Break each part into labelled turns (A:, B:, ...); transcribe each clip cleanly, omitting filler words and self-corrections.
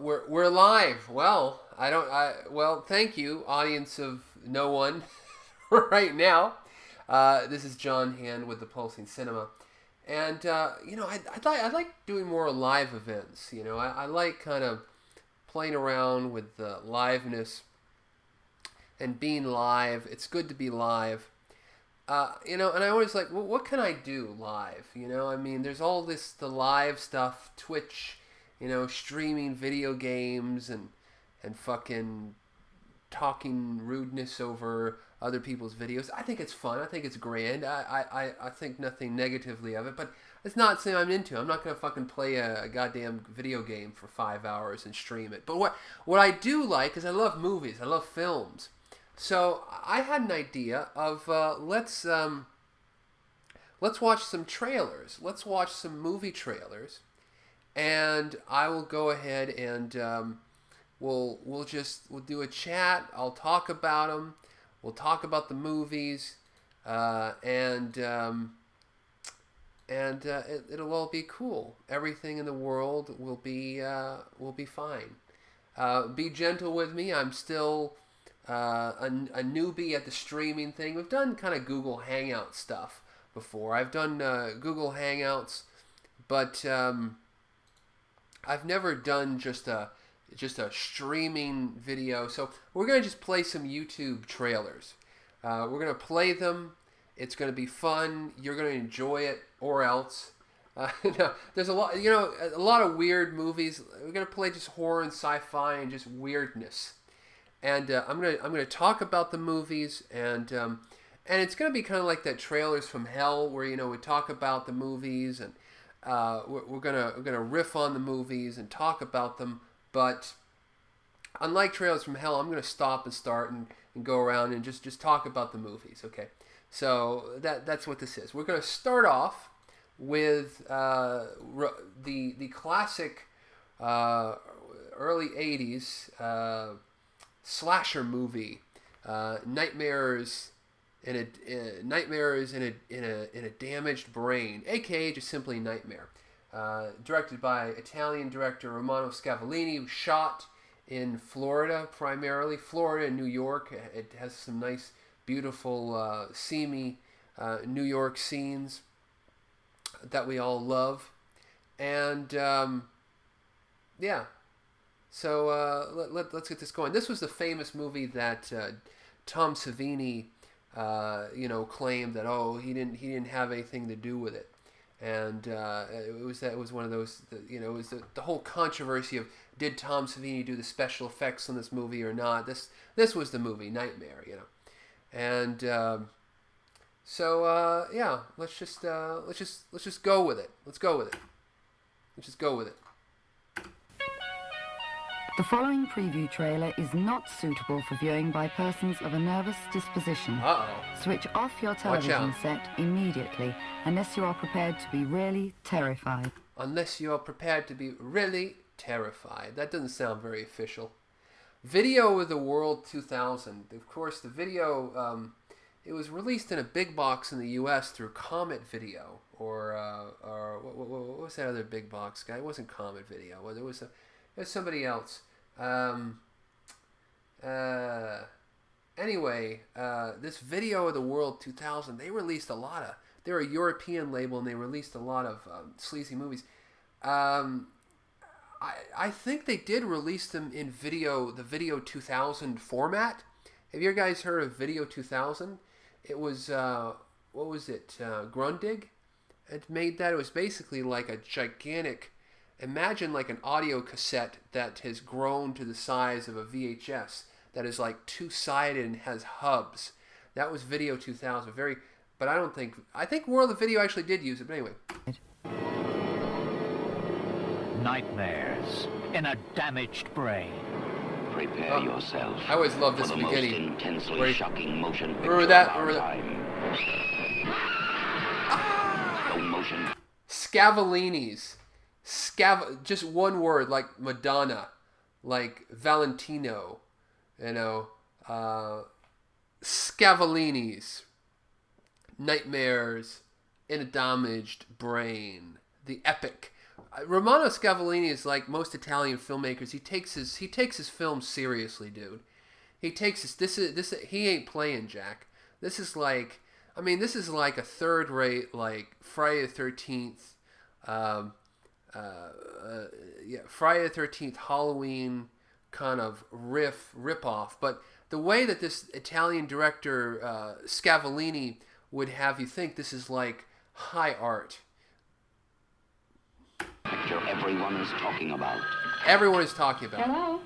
A: We're live. Well, thank you, audience of no one, right now. This is John Hand with the Pulsing Cinema, and I like doing more live events. I like kind of playing around with the liveness and being live. It's good to be live. And I always like, well, what can I do live? I mean, there's all the live stuff, Twitch, streaming video games and fucking talking rudeness over other people's videos. I think it's fun. I think it's grand. I think nothing negatively of it, but it's not something I'm into. I'm not going to fucking play a goddamn video game for 5 hours and stream it. But what I do like is I love movies. I love films. So I had an idea of let's watch some trailers. Let's watch some movie trailers, and I will go ahead and we'll do a chat. I'll talk about them. We'll talk about the movies, and it'll all be cool. Everything in the world will be fine. Be gentle with me. I'm still a newbie at the streaming thing. We've done kind of Google Hangout stuff before. I've done Google Hangouts, but I've never done just a streaming video. So we're gonna just play some YouTube trailers. We're gonna play them. It's gonna be fun. You're gonna enjoy it, or else. No, there's a lot of weird movies. We're gonna play just horror and sci-fi and just weirdness. And I'm gonna talk about the movies, and it's gonna be kind of like that Trailers from Hell, where we talk about the movies, and we're gonna riff on the movies and talk about them. But unlike Trailers from Hell, I'm gonna stop and start and go around and just talk about the movies. Okay, so that's what this is. We're gonna start off with the classic early '80s. Slasher movie, nightmares in a damaged brain, aka just simply Nightmare. Directed by Italian director Romano Scavolini, shot in Florida primarily, Florida and New York. It has some nice, beautiful, seamy New York scenes that we all love, and yeah. So let's get this going. This was the famous movie that Tom Savini, claimed that he didn't have anything to do with it, and it was one of those it was the whole controversy of, did Tom Savini do the special effects on this movie or not? This was the movie Nightmare, and let's just go with it. Let's just go with it.
B: The following preview trailer is not suitable for viewing by persons of a nervous disposition.
A: Uh-oh.
B: Switch off your television set immediately unless you are prepared to be really terrified.
A: Unless you are prepared to be really terrified. That doesn't sound very official. Video of the World 2000. Of course, the video, it was released in a big box in the U.S. through Comet Video. Or what was that other big box guy? It wasn't Comet Video. It was somebody else. Anyway, this Video of the World 2000, they released a lot of... They're a European label, and they released a lot of sleazy movies. I think they did release them in the Video 2000 format. Have you guys heard of Video 2000? It was, what was it? Grundig had made that. It was basically like a gigantic... Imagine like an audio cassette that has grown to the size of a VHS, that is like two-sided and has hubs. That was Video 2000. But I think World of Video actually did use it, but anyway.
C: Nightmares in a damaged brain.
D: Prepare yourself.
A: I always loved this
D: for the
A: beginning.
D: most intensely shocking motion picture
A: Remember that?
D: of our time. Slow motion.
A: Scavellini's. Just one word, like Madonna, like Valentino, Scavellini's, Nightmares in a Damaged Brain, the epic Romano Scavolini is like most Italian filmmakers. He takes his films seriously, dude. He takes this. He ain't playing, Jack. This is like, I mean, this is like a third rate, like Friday the 13th, Friday the 13th, Halloween kind of rip off. But the way that this Italian director Scavolini would have you think this is like high art.
D: Picture everyone is talking about.
A: Everyone is talking about.
E: Hello?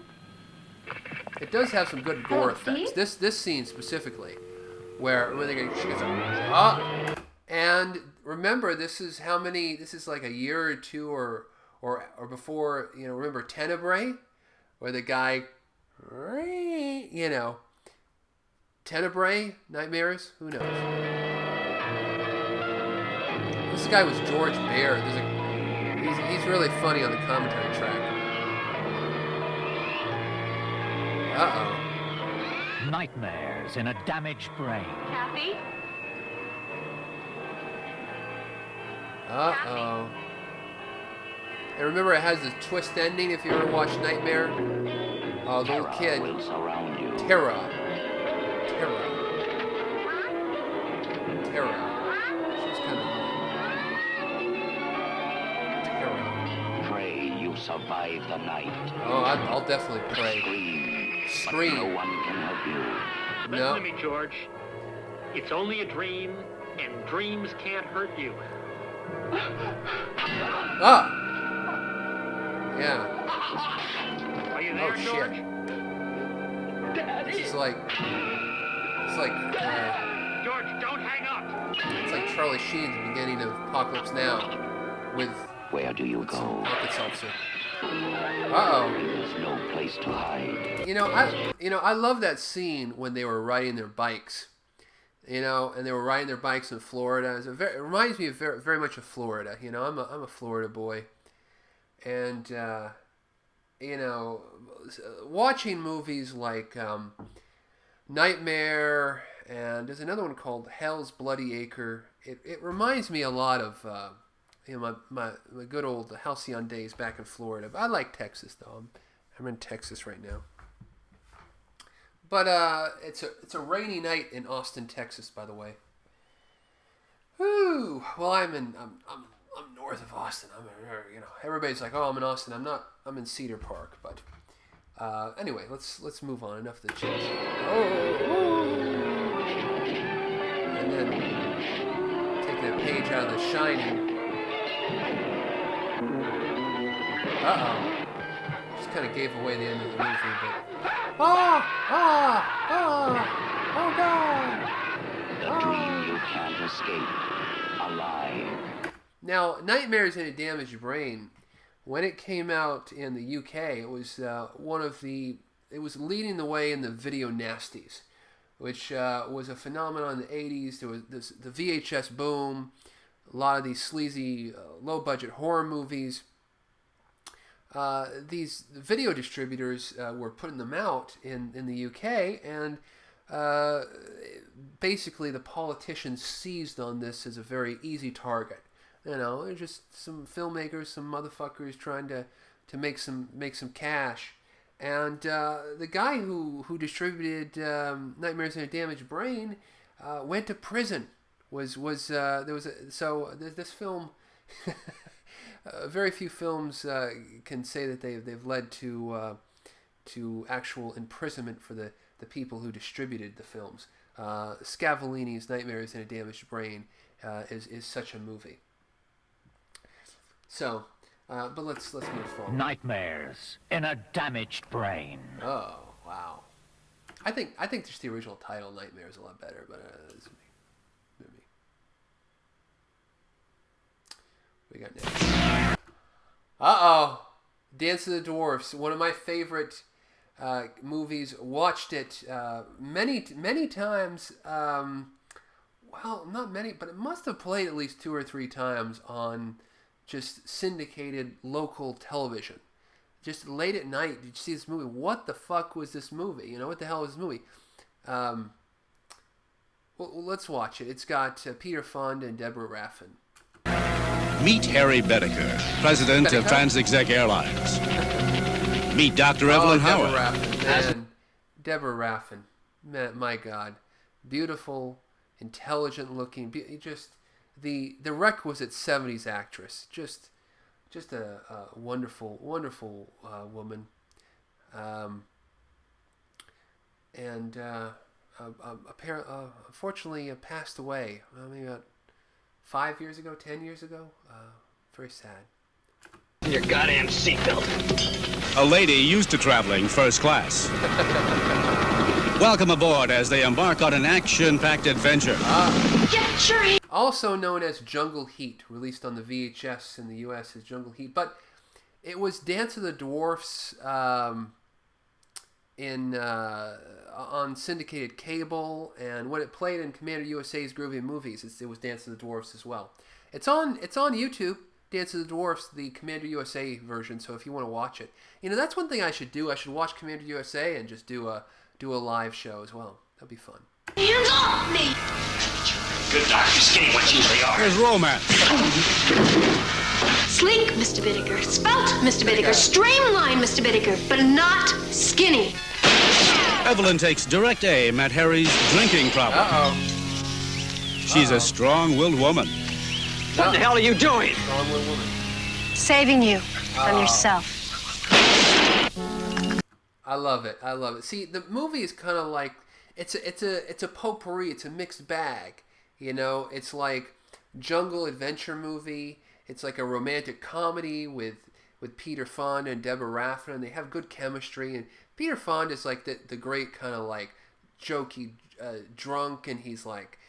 A: It does have some good gore
E: Hello,
A: effects.
E: Steve?
A: This scene specifically, where she gets and remember this is how many? This is like a year or two or before. You know, remember Tenebrae, where the guy, you know, Tenebrae, Nightmares. Who knows? This guy was George Baird. He's really funny on the commentary track. Uh-oh.
C: Nightmares in a damaged brain.
E: Kathy?
A: Uh-oh. And remember, it has this twist ending if you ever watched Nightmare. Oh, the little kid.
D: Will surround you.
A: Terra. She's kind of Terra.
D: Pray you survive the night.
A: Oh, I'll definitely pray.
D: Scream. But no one can help you.
A: No.
F: Listen to me, George. It's only a dream, and dreams can't hurt you.
A: Ah! Yeah.
F: Are you there,
A: Oh, shit.
F: George?
A: It's like
F: George, don't hang up.
A: it's like Charlie Sheen at the beginning of Apocalypse Now with
D: Where do you
A: some
D: go?
A: Alka-Seltzer. Uh-oh.
D: There's no place to hide.
A: I love that scene when they were riding their bikes. And they were riding their bikes in Florida. It reminds me of very much of Florida. I'm a Florida boy, and watching movies like Nightmare, and there's another one called Hell's Bloody Acre. It reminds me a lot of my good old halcyon days back in Florida. But I like Texas though. I'm in Texas right now. But it's a rainy night in Austin, Texas, by the way. Whew. Well, I'm north of Austin. Everybody's like, oh, I'm in Austin. I'm not. I'm in Cedar Park. But anyway, let's move on. Enough of the chit chat. And then taking a page out of The Shining. Just kind of gave away the end of the movie, but. Oh God!
D: Dream you can't escape. Alive.
A: Now, Nightmares in a Damaged Brain, when it came out in the UK, it was it was leading the way in the video nasties, which was a phenomenon in the 80s. There was the VHS boom, a lot of these sleazy, low-budget horror movies. These video distributors were putting them out in the UK, and basically the politicians seized on this as a very easy target. They're just some filmmakers, some motherfuckers trying to make some cash. And the guy who distributed Nightmares in a Damaged Brain went to prison. This film. Very few films can say that they've led to actual imprisonment for the people who distributed the films. Scavolini's Nightmares in a Damaged Brain is such a movie. So, but let's move forward.
C: Nightmares in a damaged brain.
A: Oh wow! I think just the original title Nightmare is a lot better, but it's me. We got next. Uh-oh. Dance of the Dwarfs. One of my favorite movies. Watched it many times. Well, not many, but it must have played at least 2 or 3 times on just syndicated local television. Just late at night, did you see this movie? What the fuck was this movie? What the hell was this movie? Well, let's watch it. It's got Peter Fonda and Deborah Raffin.
E: Meet Harry Bedecker, president of Transexec Airlines. Meet Dr. Evelyn Howard.
A: Deborah Raffin. Man, my God. Beautiful, intelligent looking, just the requisite 70s actress. Just a wonderful, wonderful woman. Unfortunately passed away. Maybe about 5 years ago, 10 years ago. Very sad.
F: Your goddamn seatbelt.
E: A lady used to traveling first class. Welcome aboard as they embark on an action-packed adventure.
A: Also known as Jungle Heat, released on the VHS in the U.S. as Jungle Heat, but it was Dance of the Dwarfs on syndicated cable, and when it played in Commander USA's Groovy Movies, it was Dance of the Dwarfs as well. It's on YouTube. Dance of the Dwarfs, the Commander USA version. So if you want to watch it, that's one thing I should do. I should watch Commander USA and just do a live show as well. That'd be fun.
G: Hands off me!
F: Good doctor, skinny ones usually are.
E: There's romance.
G: Sleek, Mr. Bittaker. Spelt, Mr. Bittaker. Streamline, Mr. Bittaker. But not skinny.
E: Evelyn takes direct aim at Harry's drinking problem.
A: Uh-oh.
E: She's a strong-willed woman.
F: What the hell are you doing?
A: Strong-willed woman.
G: Saving you from yourself.
A: I love it. See, the movie is kind of like it's a potpourri. It's a mixed bag. It's like jungle adventure movie. It's like a romantic comedy with Peter Fonda and Deborah Raffin, and they have good chemistry. And Peter Fonda is like the great kind of like jokey drunk, and he's like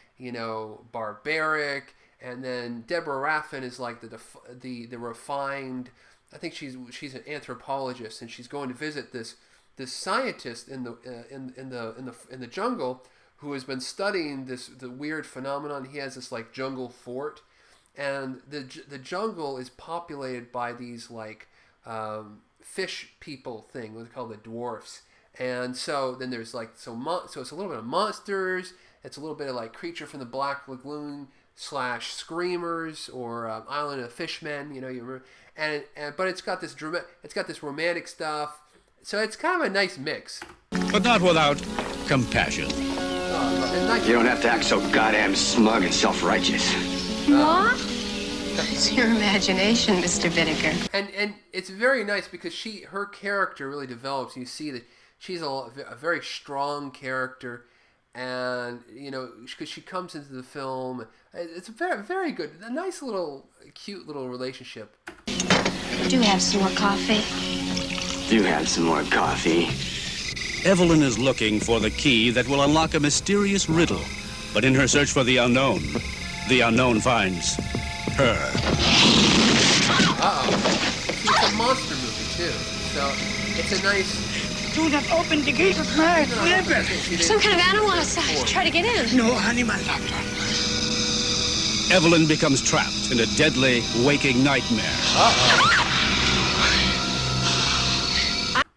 A: barbaric. And then Deborah Raffin is like the refined. I think she's an anthropologist, and she's going to visit this scientist in the jungle who has been studying the weird phenomenon. He has this like jungle fort, and the jungle is populated by these like fish people thing, what they call the dwarfs. And so then there's like so it's a little bit of monsters. It's a little bit of like Creature from the Black Lagoon / Screamers or Island of Fishmen, but it's got this romantic stuff, so it's kind of a nice mix.
E: But not without compassion.
H: You don't have to act so goddamn smug and self-righteous.
G: What? It's your imagination, Mr. Bittaker.
A: And it's very nice because her character really develops. You see that she's a very strong character. And, because she comes into the film, it's a very, very good, a nice little, cute little relationship.
G: Do have some more coffee?
H: You had some more coffee.
E: Evelyn is looking for the key that will unlock a mysterious riddle. But in her search for the unknown finds her.
A: Uh-oh. It's a monster movie, too. So, it's a nice...
I: Do not open the gate of my liver.
G: Some kind of animal outside. Try to get in.
I: No animal, doctor.
E: Evelyn becomes trapped in a deadly waking nightmare.
A: Uh-oh.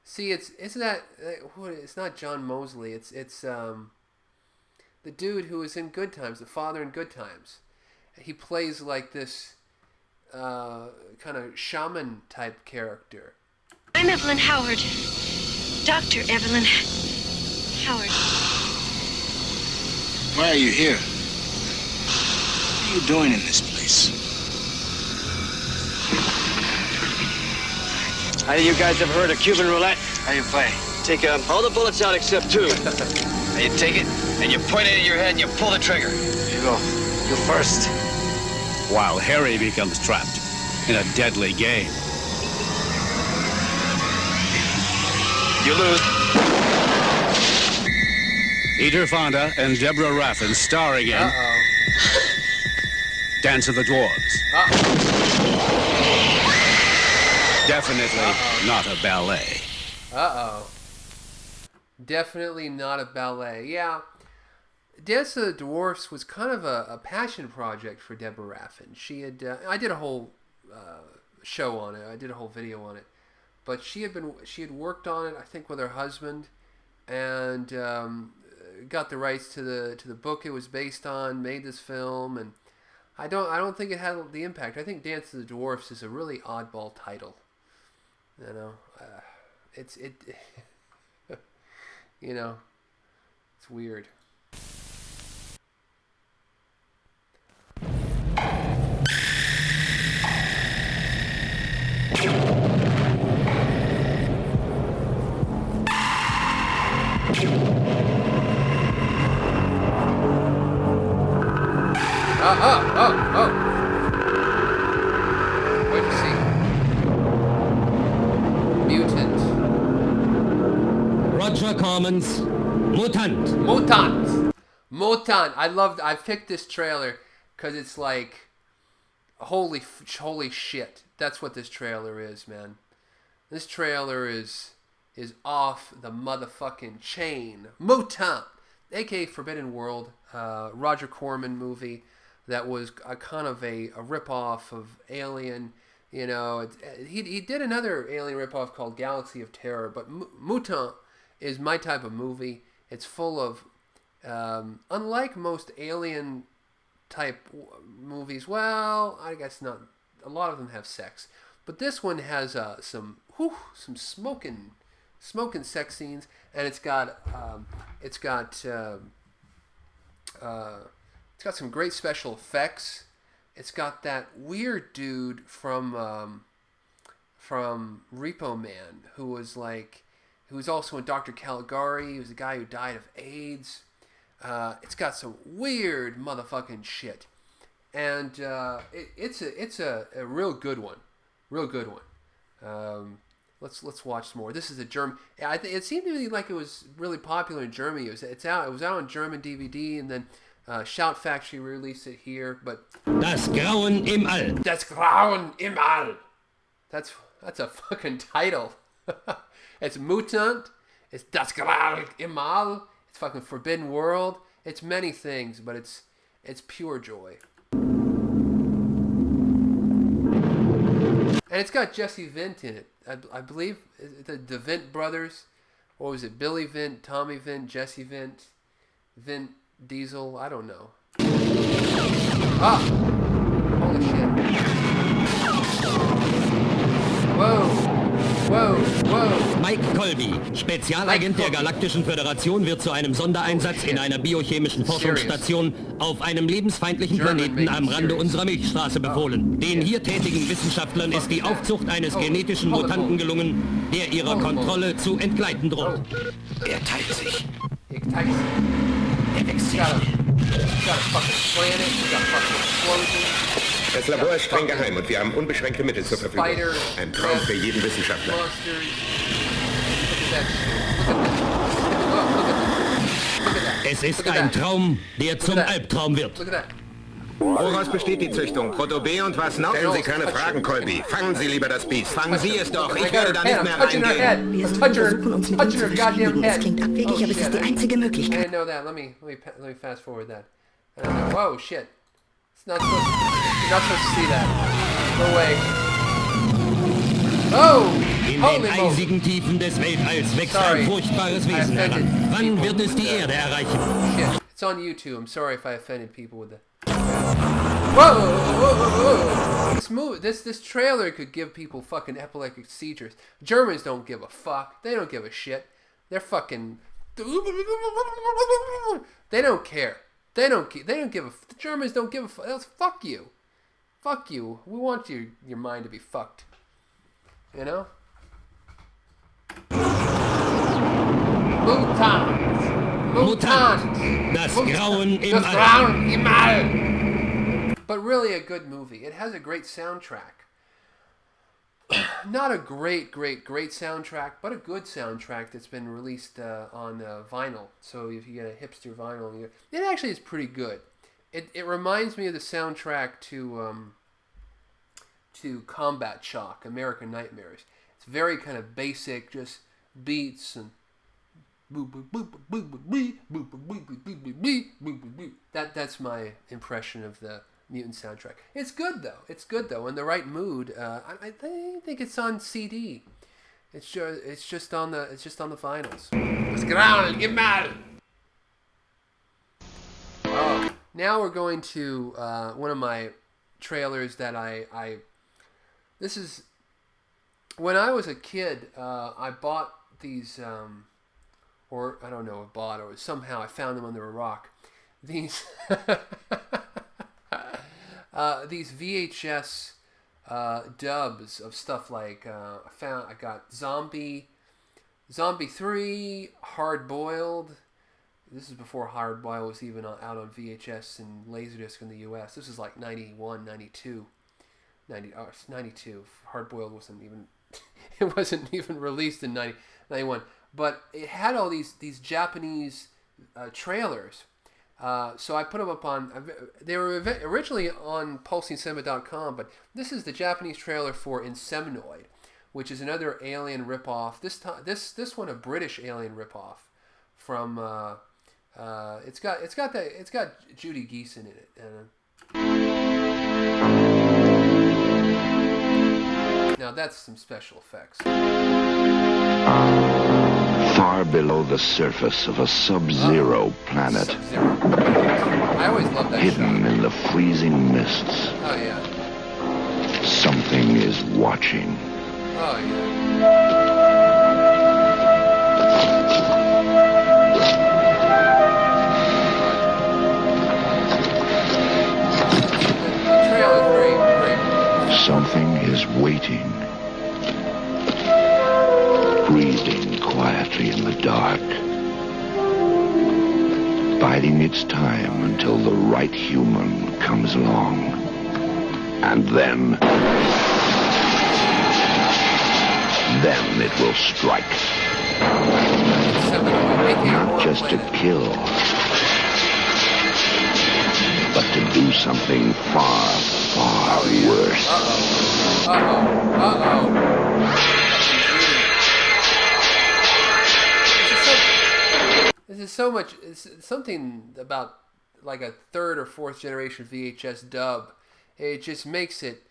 A: See, it's not John Mosley. It's the dude who was in Good Times, the father in Good Times. He plays like this kind of shaman type character.
G: I'm Evelyn Howard. Dr. Evelyn Howard.
J: Why are you here? What are you doing in this place?
H: Either you guys ever heard of Cuban roulette?
J: How you play?
H: Take all the bullets out except 2.
J: Now you take it, and you point it at your head, and you pull the trigger. Here you go. You first.
E: While Harry becomes trapped in a deadly game.
J: You lose.
E: Peter Fonda and Deborah Raffin starring in
A: Uh-oh.
E: Dance of the Dwarves. Definitely not a ballet.
A: Uh-oh. Definitely not a ballet. Yeah. Dance of the Dwarfs was kind of a passion project for Deborah Raffin. She had... I did a whole show on it. I did a whole video on it. But she had worked on it, I think, with her husband, and got the rights to the book it was based on, made this film, and I don't think it had the impact. I think Dance of the Dwarfs is a really oddball title. You know, you know, it's weird. Oh. What'd you see? Mutant.
K: Roger Corman's Mutant.
A: Mutant. I picked this trailer because it's like, holy shit. That's what this trailer is, man. This trailer is off the motherfucking chain. Mutant, aka Forbidden World, Roger Corman movie that was a kind of a ripoff of Alien. You know, he did another Alien ripoff called Galaxy of Terror, but Mutant is my type of movie. It's full of, unlike most Alien type movies, well, I guess not. A lot of them have sex, but this one has some smoking sex scenes, and it's got some great special effects. It's got that weird dude from Repo Man who was also in Dr. Caligari. He was the guy who died of AIDS. It's got some weird motherfucking shit, and it's a real good one. Let's watch some more. This is a German. It seemed to me like it was really popular in Germany. It was out on German DVD, and then Shout Factory released it here. But
K: Das Grauen im All.
A: Das Grauen im All. That's a fucking title. It's Mutant. It's Das Grauen im All. It's fucking Forbidden World. It's many things, but it's pure joy. And it's got Jesse Vint in it. I believe the Vint brothers. What was it? Billy Vint, Tommy Vint, Jesse Vint, Vint Diesel. I don't know. Ah! Holy shit. Whoa!
K: Mike Colby, Spezialagent der Galaktischen Föderation, wird zu einem Sondereinsatz in einer biochemischen Forschungsstation auf einem lebensfeindlichen Planeten am Rande unserer Milchstraße befohlen. Den hier tätigen Wissenschaftlern ist die Aufzucht eines genetischen Mutanten gelungen, der ihrer Kontrolle zu entgleiten droht.
J: Er teilt sich.
K: Er wächst sich.
L: Das Labor ist streng geheim und wir haben unbeschränkte Mittel zur Verfügung. Ein Traum für jeden Wissenschaftler.
K: Es ist ein Traum, der zum Albtraum wird.
L: Woraus besteht die Züchtung? Proto B und was noch? Stellen Sie keine Fragen, Colby. Fangen Sie lieber das Biest. Fangen Sie es doch. Ich werde da nicht mehr reingehen.
M: Wir versuchen uns mit ihm zu verständigen. Es klingt abwegig, aber es ist die einzige Möglichkeit.
A: I didn't know that. Let me fast forward that. Whoa, shit. You're not supposed to see that. No way. Oh!
K: In den eisigen Tiefen des Weltalls wächst ein furchtbares Wesen heran. Wann wird es die Erde erreichen?
A: Shit. It's on YouTube. I'm sorry if I offended people with that. Whoa! This trailer could give people fucking epileptic seizures. Germans don't give a fuck. They don't give a shit. They're fucking. They don't care. They don't give a. The Germans don't give a fuck. Fuck you. Fuck you. We want your mind to be fucked. You know? Mutant.
K: Das Grauen im
A: All. But really a good movie. It has a great soundtrack. Not a great soundtrack, but a good soundtrack that's been released on vinyl. So if you get a hipster vinyl, it actually is pretty good. It reminds me of the soundtrack to Combat Shock, American Nightmares. It's very kind of basic, just beats and that's my impression of the Mutant soundtrack. It's good though. In the right mood. I think it's on CD. It's just on the vinyls. Oh, now we're going to one of my trailers that this is when I was a kid. I bought these, or I don't know, or somehow I found them under a rock. These these VHS dubs of stuff like I got Zombie 3, Hard Boiled. This is before Hard Boiled was even out on VHS and Laserdisc in the US. This is like 91, 92. 92. Hard Boiled wasn't even it wasn't even released in 91. But it had all these Japanese trailers. So I put them up on. They were originally on pulsingcinema.com, but this is the Japanese trailer for Inseminoid, which is another Alien ripoff. This one a British Alien ripoff from. It's got Judy Geeson in it. Now that's some special effects.
D: Far below the surface of a sub-zero planet.
A: Sub-Zero. I always loved that
D: hidden
A: shot.
D: in the freezing mists.
A: Oh yeah.
D: Something is watching.
A: Oh yeah. The trail is very.
D: Something is waiting. Breathing quietly in the dark. Biding its time until the right human comes along. And then it will strike. Not just to kill, but to do something far, far worse.
A: This is so much. It's something about like a third or fourth generation VHS dub. It just makes it,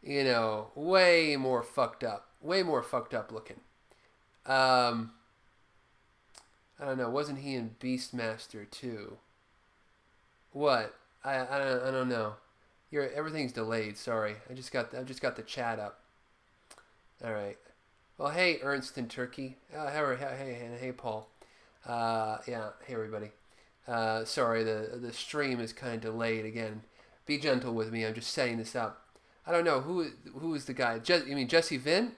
A: way more fucked up. Way more fucked up looking. I don't know. Wasn't he in Beastmaster too? What? I don't know. Everything's delayed. Sorry. I just got the chat up. All right. Well, hey Ernst in Turkey. Hey Paul. Yeah. Hey everybody. Sorry, the stream is kind of delayed again. Be gentle with me. I'm just setting this up. I don't know who is the guy. You mean Jesse Vint?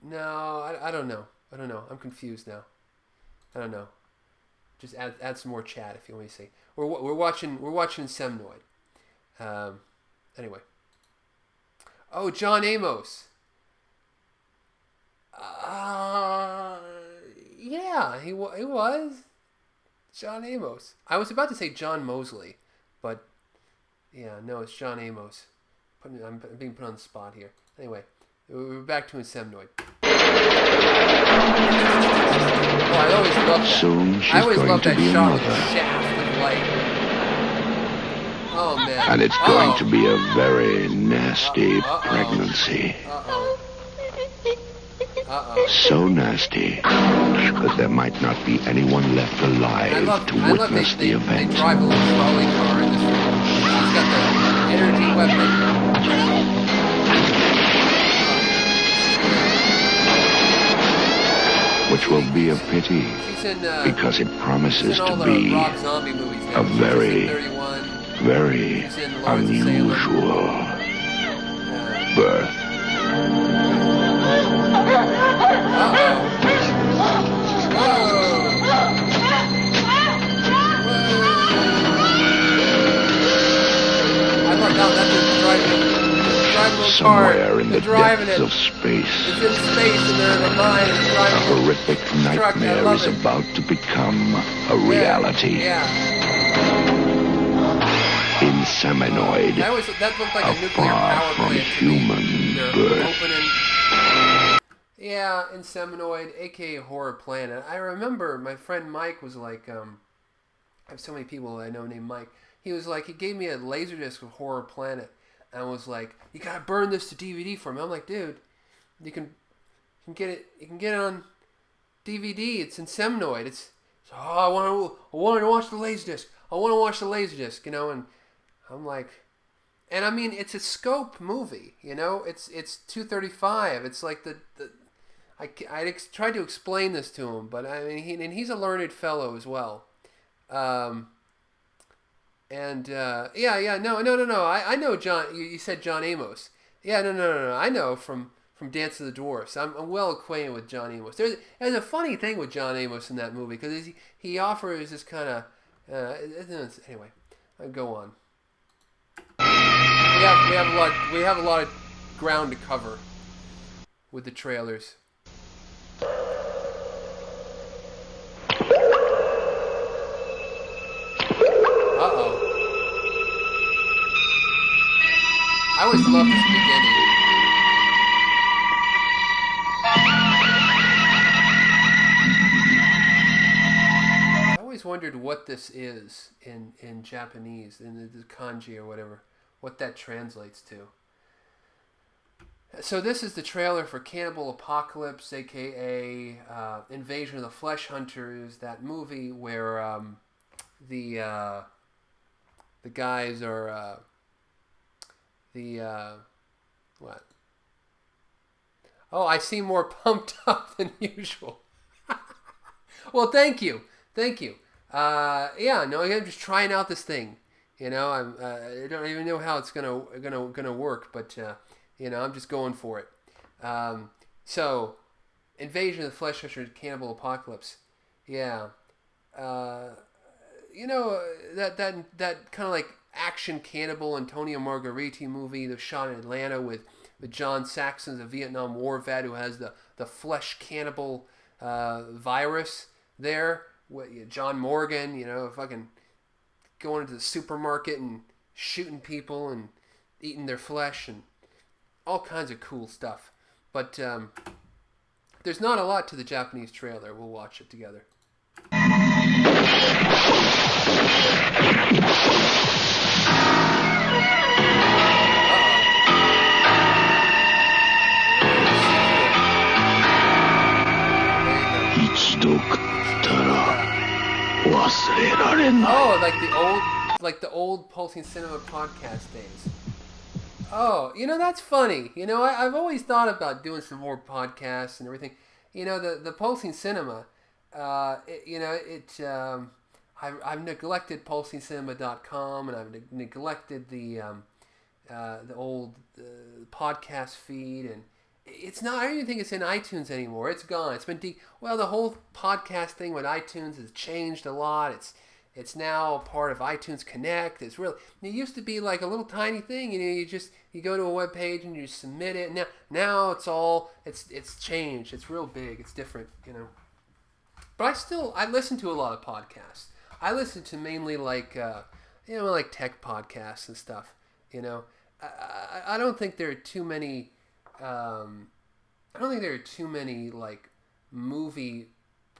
A: No, I don't know. I'm confused now. I don't know. Just add some more chat if you want me to see. We're watching Semnoid. Anyway. Oh, John Amos. Yeah, he was John Amos. I was about to say John Mosley, but yeah, no, it's John Amos. I'm being put on the spot here. Anyway, we're back to Insemnoid. Oh, I always loved that.
D: Soon she's
A: I always
D: going
A: loved
D: to
A: that
D: be a
A: shot with
D: mother.
A: the shaft of light. Oh man!
D: And it's going to be a very nasty pregnancy. So nasty that there might not be anyone left alive to witness the event.
A: They drive a little trolley car in this film. She's got the energy weapon.
D: Which will be a pity, because it promises to be a very, very unusual birth. Somewhere in the depths of space,
A: it's in space and they're in the mine and
D: a horrific nightmare is about to become a reality. Inseminoid,
A: that looked like a nuclear
D: far
A: power
D: from
A: plant
D: human birth.
A: Yeah, Inseminoid, aka Horror Planet. I remember my friend Mike was like, I have so many people I know named Mike. He was like, he gave me a Laserdisc of Horror Planet and was like, you gotta burn this to DVD for me. I'm like, dude, you can get it on DVD. It's Inseminoid. I wanted to watch the Laserdisc. I want to watch the Laserdisc, you know, and I'm like, and I mean, it's a scope movie, you know, it's 235. It's like I tried to explain this to him, but I mean, he's a learned fellow as well. No. I know John. You said John Amos. Yeah, no. I know from Dance of the Dwarfs. I'm well acquainted with John Amos. There's a funny thing with John Amos in that movie because he offers this kind of anyway. I'll go on. We have a lot of ground to cover with the trailers. Uh-oh. I always love this beginning. I always wondered what this is in Japanese, in the kanji or whatever, what that translates to. So this is the trailer for Cannibal Apocalypse, aka Invasion of the Flesh Hunters, that movie where the guys are what? Oh, I seem more pumped up than usual. Well, thank you. Yeah, no, I'm just trying out this thing. You know, I don't even know how it's gonna work, but you know, I'm just going for it. So, Invasion of the Flesh Hunters, Cannibal Apocalypse. Yeah. You know, that kind of like action cannibal Antonio Margheriti movie that was shot in Atlanta with John Saxon, a Vietnam War vet who has the flesh cannibal virus there. John Morgan, you know, fucking going into the supermarket and shooting people and eating their flesh and all kinds of cool stuff. But there's not a lot to the Japanese trailer. We'll watch it together. Oh, like the old Pulsing Cinema podcast days. Oh, you know, that's funny. You know, I've always thought about doing some more podcasts and everything. You know, the Pulsing Cinema, I've neglected pulsingcinema.com, and I've neglected the old podcast feed, and it's not. I don't even think it's in iTunes anymore. It's gone. It's been well, the whole podcast thing with iTunes has changed a lot. It's now part of iTunes Connect. It used to be like a little tiny thing. You know, you go to a web page and you submit it. Now it's changed. It's real big. It's different. You know. But I listen to a lot of podcasts. I listen to mainly like tech podcasts and stuff. You know, I don't think there are too many. I don't think there are too many like movie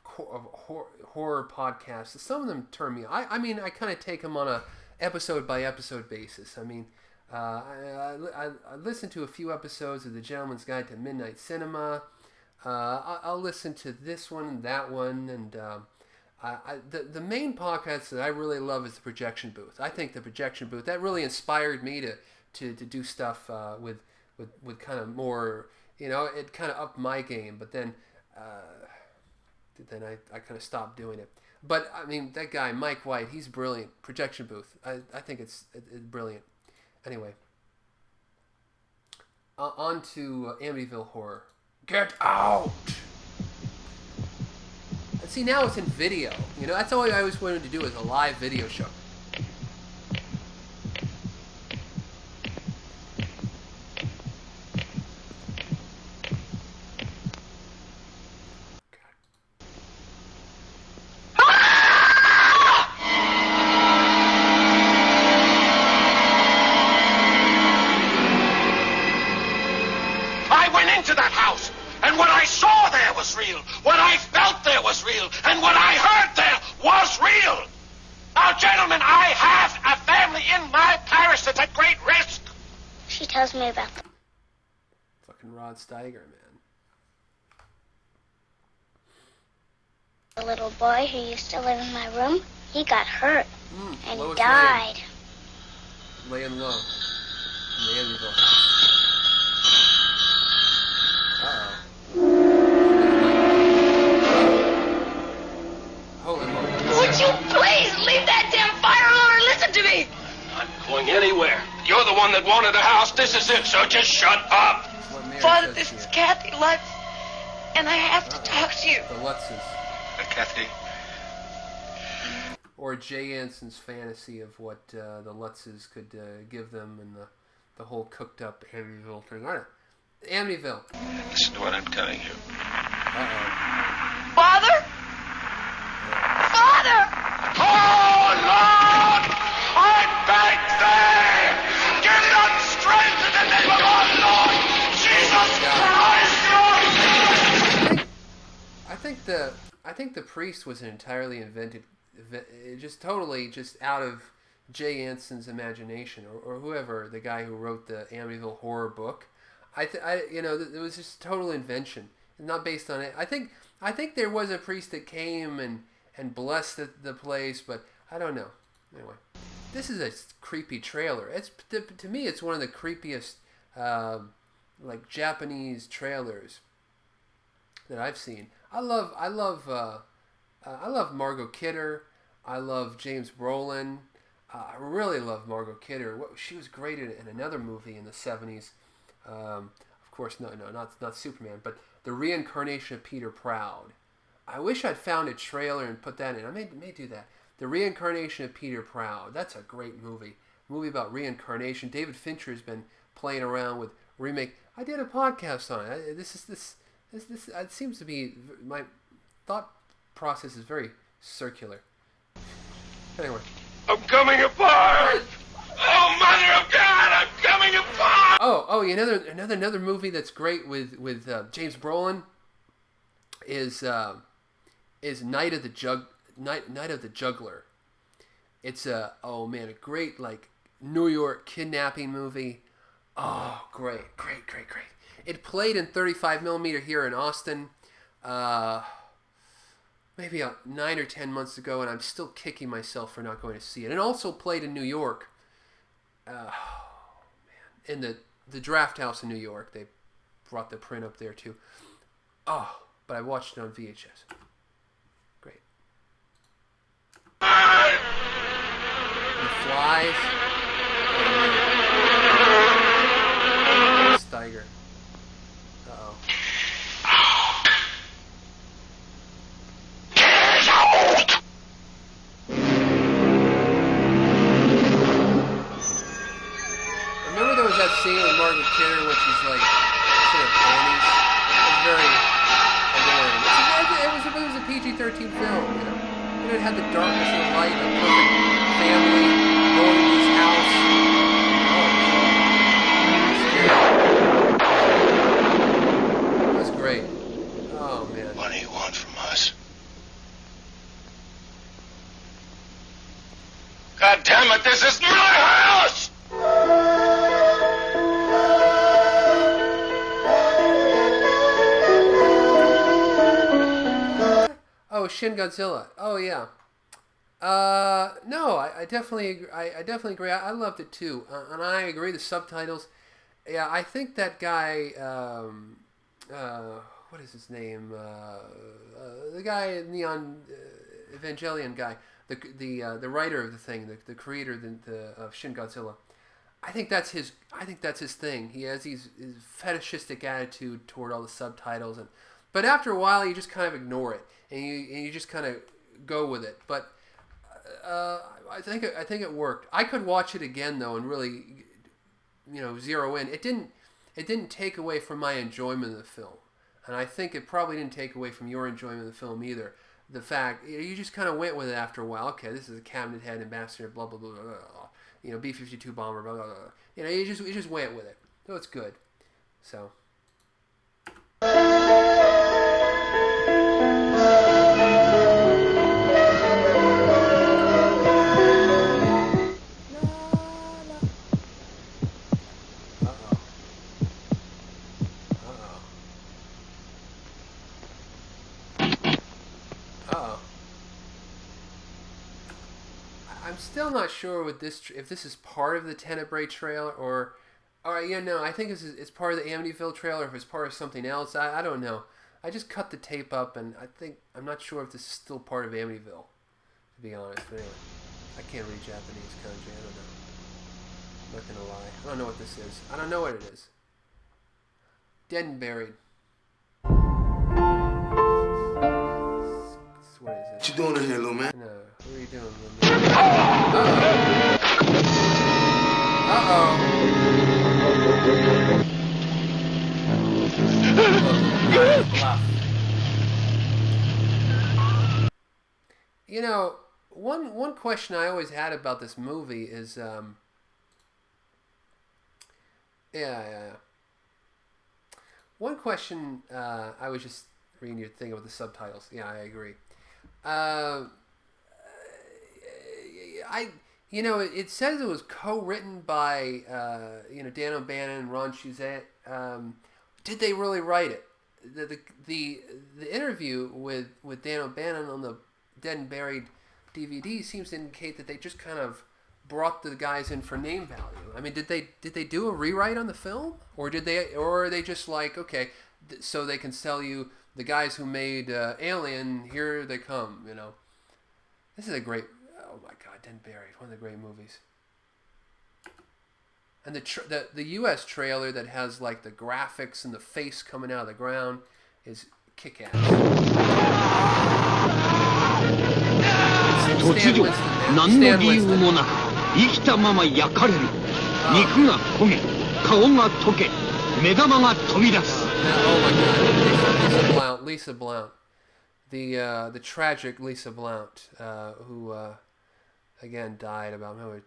A: horror podcasts. Some of them turn me on. I mean, I kind of take them on a episode by episode basis. I mean, I listened to a few episodes of The Gentleman's Guide to Midnight Cinema. I'll listen to this one and that one, and the main podcast that I really love is The Projection Booth. I think The Projection Booth, that really inspired me to do stuff with kind of more, you know, it kind of upped my game, but then I kind of stopped doing it. But I mean, that guy Mike White, he's brilliant. Projection Booth, I think it's brilliant. Anyway, on to Amityville Horror. Get out! And see, now it's in video. You know, that's all I always wanted to do, is a live video show.
N: Real. What I felt there was real. And what I heard there was real. Now, gentlemen, I have a family in my parish that's at great risk.
O: She tells me about them.
A: Fucking Rod Steiger, man.
O: The little boy who used to live in my room, He got hurt and
A: Lois
O: died.
A: Laying low in the Amityville house. Uh-oh. Holy moly.
G: Would you please leave that damn fire alone or listen to me?
N: I'm going anywhere. You're the one that wanted a house. This is it, so just shut up.
G: Father, this is Kathy Lutz, and I have to talk to you.
A: The Lutzes.
N: Kathy.
A: Or Jay Anson's fantasy of what the Lutzes could give them, and the whole cooked up Amityville thing. Amityville.
N: Listen to what I'm telling you.
G: Father? Father!
N: Oh, Lord! I beg thee! Give them strength in the name of our Lord! Jesus Christ, Lord!
A: I think the priest was an entirely invented, just totally just out of Jay Anson's imagination, or whoever, the guy who wrote the Amityville horror book. It was just total invention, not based on it. I think there was a priest that came and blessed the place, but I don't know. Anyway, this is a creepy trailer. To me, it's one of the creepiest like Japanese trailers that I've seen. I love Margot Kidder. I love James Brolin. I really love Margot Kidder. She was great in another movie in the 70s. Of course, not Superman, but The Reincarnation of Peter Proud. I wish I'd found a trailer and put that in. I may do that. The Reincarnation of Peter Proud. That's a great movie. A movie about reincarnation. David Fincher has been playing around with remake. I did a podcast on it. This it seems to be, my thought process is very circular. Anyway.
N: I'm coming apart! Oh, Mother of God, I'm coming apart!
A: Oh, another movie that's great with James Brolin is Night of the Juggler. It's a great like New York kidnapping movie. Oh, great. It played in 35mm here in Austin, maybe 9 or 10 months ago, and I'm still kicking myself for not going to see it. And also played in New York, in the Draft House in New York. They brought the print up there too. Oh, but I watched it on VHS. Great. And the Flies. Steiger. Uh-oh. Remember there was that scene with Margaret Kidder when she's like in her panties? It was very alluring. It was a PG-13 film, you know. But it had the darkness and the light, a perfect family going to this house. It was great. Oh man.
N: What do you want from us? God damn it, this is my house!
A: Oh, Shin Godzilla. Oh yeah. No, I definitely agree. I loved it too, and I agree. The subtitles. Yeah, I think that guy. What is his name? The guy, Neon Evangelion guy, the writer of the thing, the creator of Shin Godzilla. I think that's his thing. He has his fetishistic attitude toward all the subtitles, but after a while you just kind of ignore it and you just kind of go with it. But I think it worked. I could watch it again though and really, zero in. It didn't take away from my enjoyment of the film, and I think it probably didn't take away from your enjoyment of the film either. The fact you just kind of went with it after a while. Okay, this is a cabinet head ambassador, blah blah blah blah. Blah. B-52 bomber, blah blah blah. You just went with it. So it's good. So. I'm still not sure with this if this is part of the Tenebrae trailer or I think it's part of the Amityville trailer. If it's part of something else, I don't know. I just cut the tape up, and I'm not sure if this is still part of Amityville, to be honest. But anyway, I can't read Japanese kanji. I don't know. I'm not gonna lie. I don't know what this is. I don't know what it is. Dead and Buried. What is it?
P: What you doing in here, little man?
A: No, what are you doing, little man? Uh-oh. You know, one question I always had about this movie is, one question, I was just reading your thing about the subtitles. Yeah, I agree. It says it was co-written by, Dan O'Bannon and Ron Shuzet. Did they really write it? The interview with Dan O'Bannon on the Dead and Buried DVD seems to indicate that they just kind of brought the guys in for name value. I mean, did they do a rewrite on the film, or are they just like, okay, so they can sell you the guys who made Alien, here they come, This is a great, oh my God, Dead and Buried, one of the great movies. And the U.S. trailer that has like the graphics and the face coming out of the ground is kick-ass.
K: 突如何の理由もなく生きたまま焼かれる肉が焦げ顔が溶け目玉が飛び出す
A: Lisa Blount, the tragic Lisa Blount, who again died about 9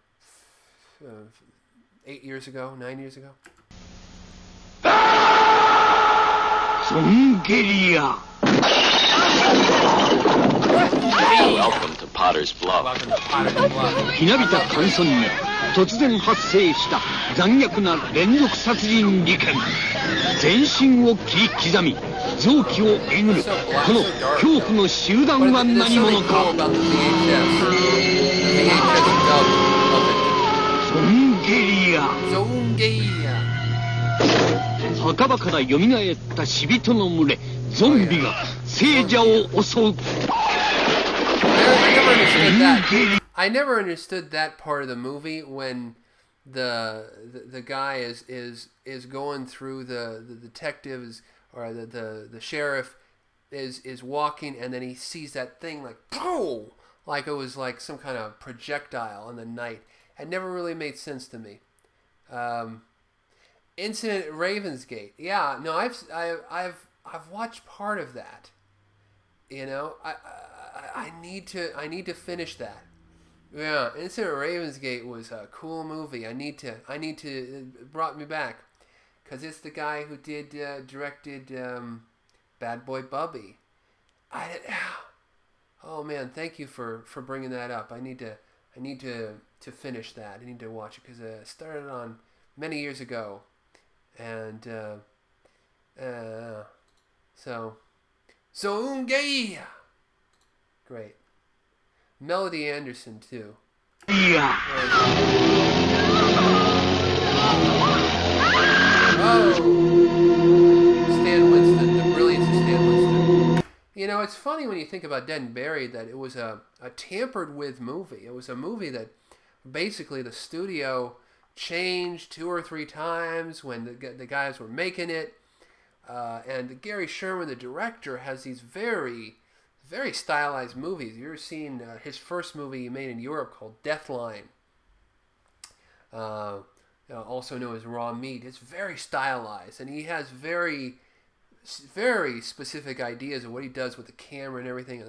A: years ago.
J: Welcome to Potter's Bluff.
K: ひなびた寒村に突然発生した残虐な連続殺人事件全身を切り刻み臓器をえぐるこの恐怖の集団は何者かゾンゲリア墓場から蘇った死人の群れゾンビが聖者を襲う
A: I never understood that part of the movie when the guy is going through the detectives or the sheriff is walking and then he sees that thing like boom, like it was like some kind of projectile in the night. It never really made sense to me. Incident at Ravensgate. Yeah, no, I've watched part of that. I need to finish that. Yeah, Incident at Ravensgate was a cool movie. I need to. It brought me back, cause it's the guy who directed Bad Boy Bubby. Oh man, thank you for bringing that up. I need to finish that. I need to watch it because it started on many years ago, and so gay. Great. Melody Anderson too.
K: Yeah.
A: Oh, Stan Winston, the brilliance of Stan Winston. It's funny when you think about Dead and Buried that it was a tampered with movie. It was a movie that basically the studio changed 2 or 3 times when the guys were making it. And Gary Sherman, the director, has these very, very stylized movies. You've ever seen his first movie he made in Europe called Deathline, also known as Raw Meat. It's very stylized, and he has very, very specific ideas of what he does with the camera and everything.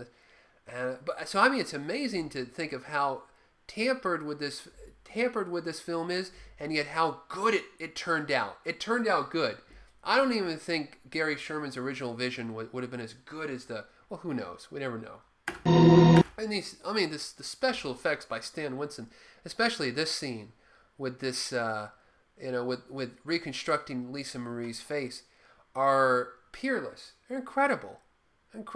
A: So I mean, it's amazing to think of how tampered with this film is, and yet how good it turned out. It turned out good. I don't even think Gary Sherman's original vision would have been as good as well, who knows? We never know. And the special effects by Stan Winston, especially this scene with this, with reconstructing Lisa Marie's face, are peerless. They're incredible, and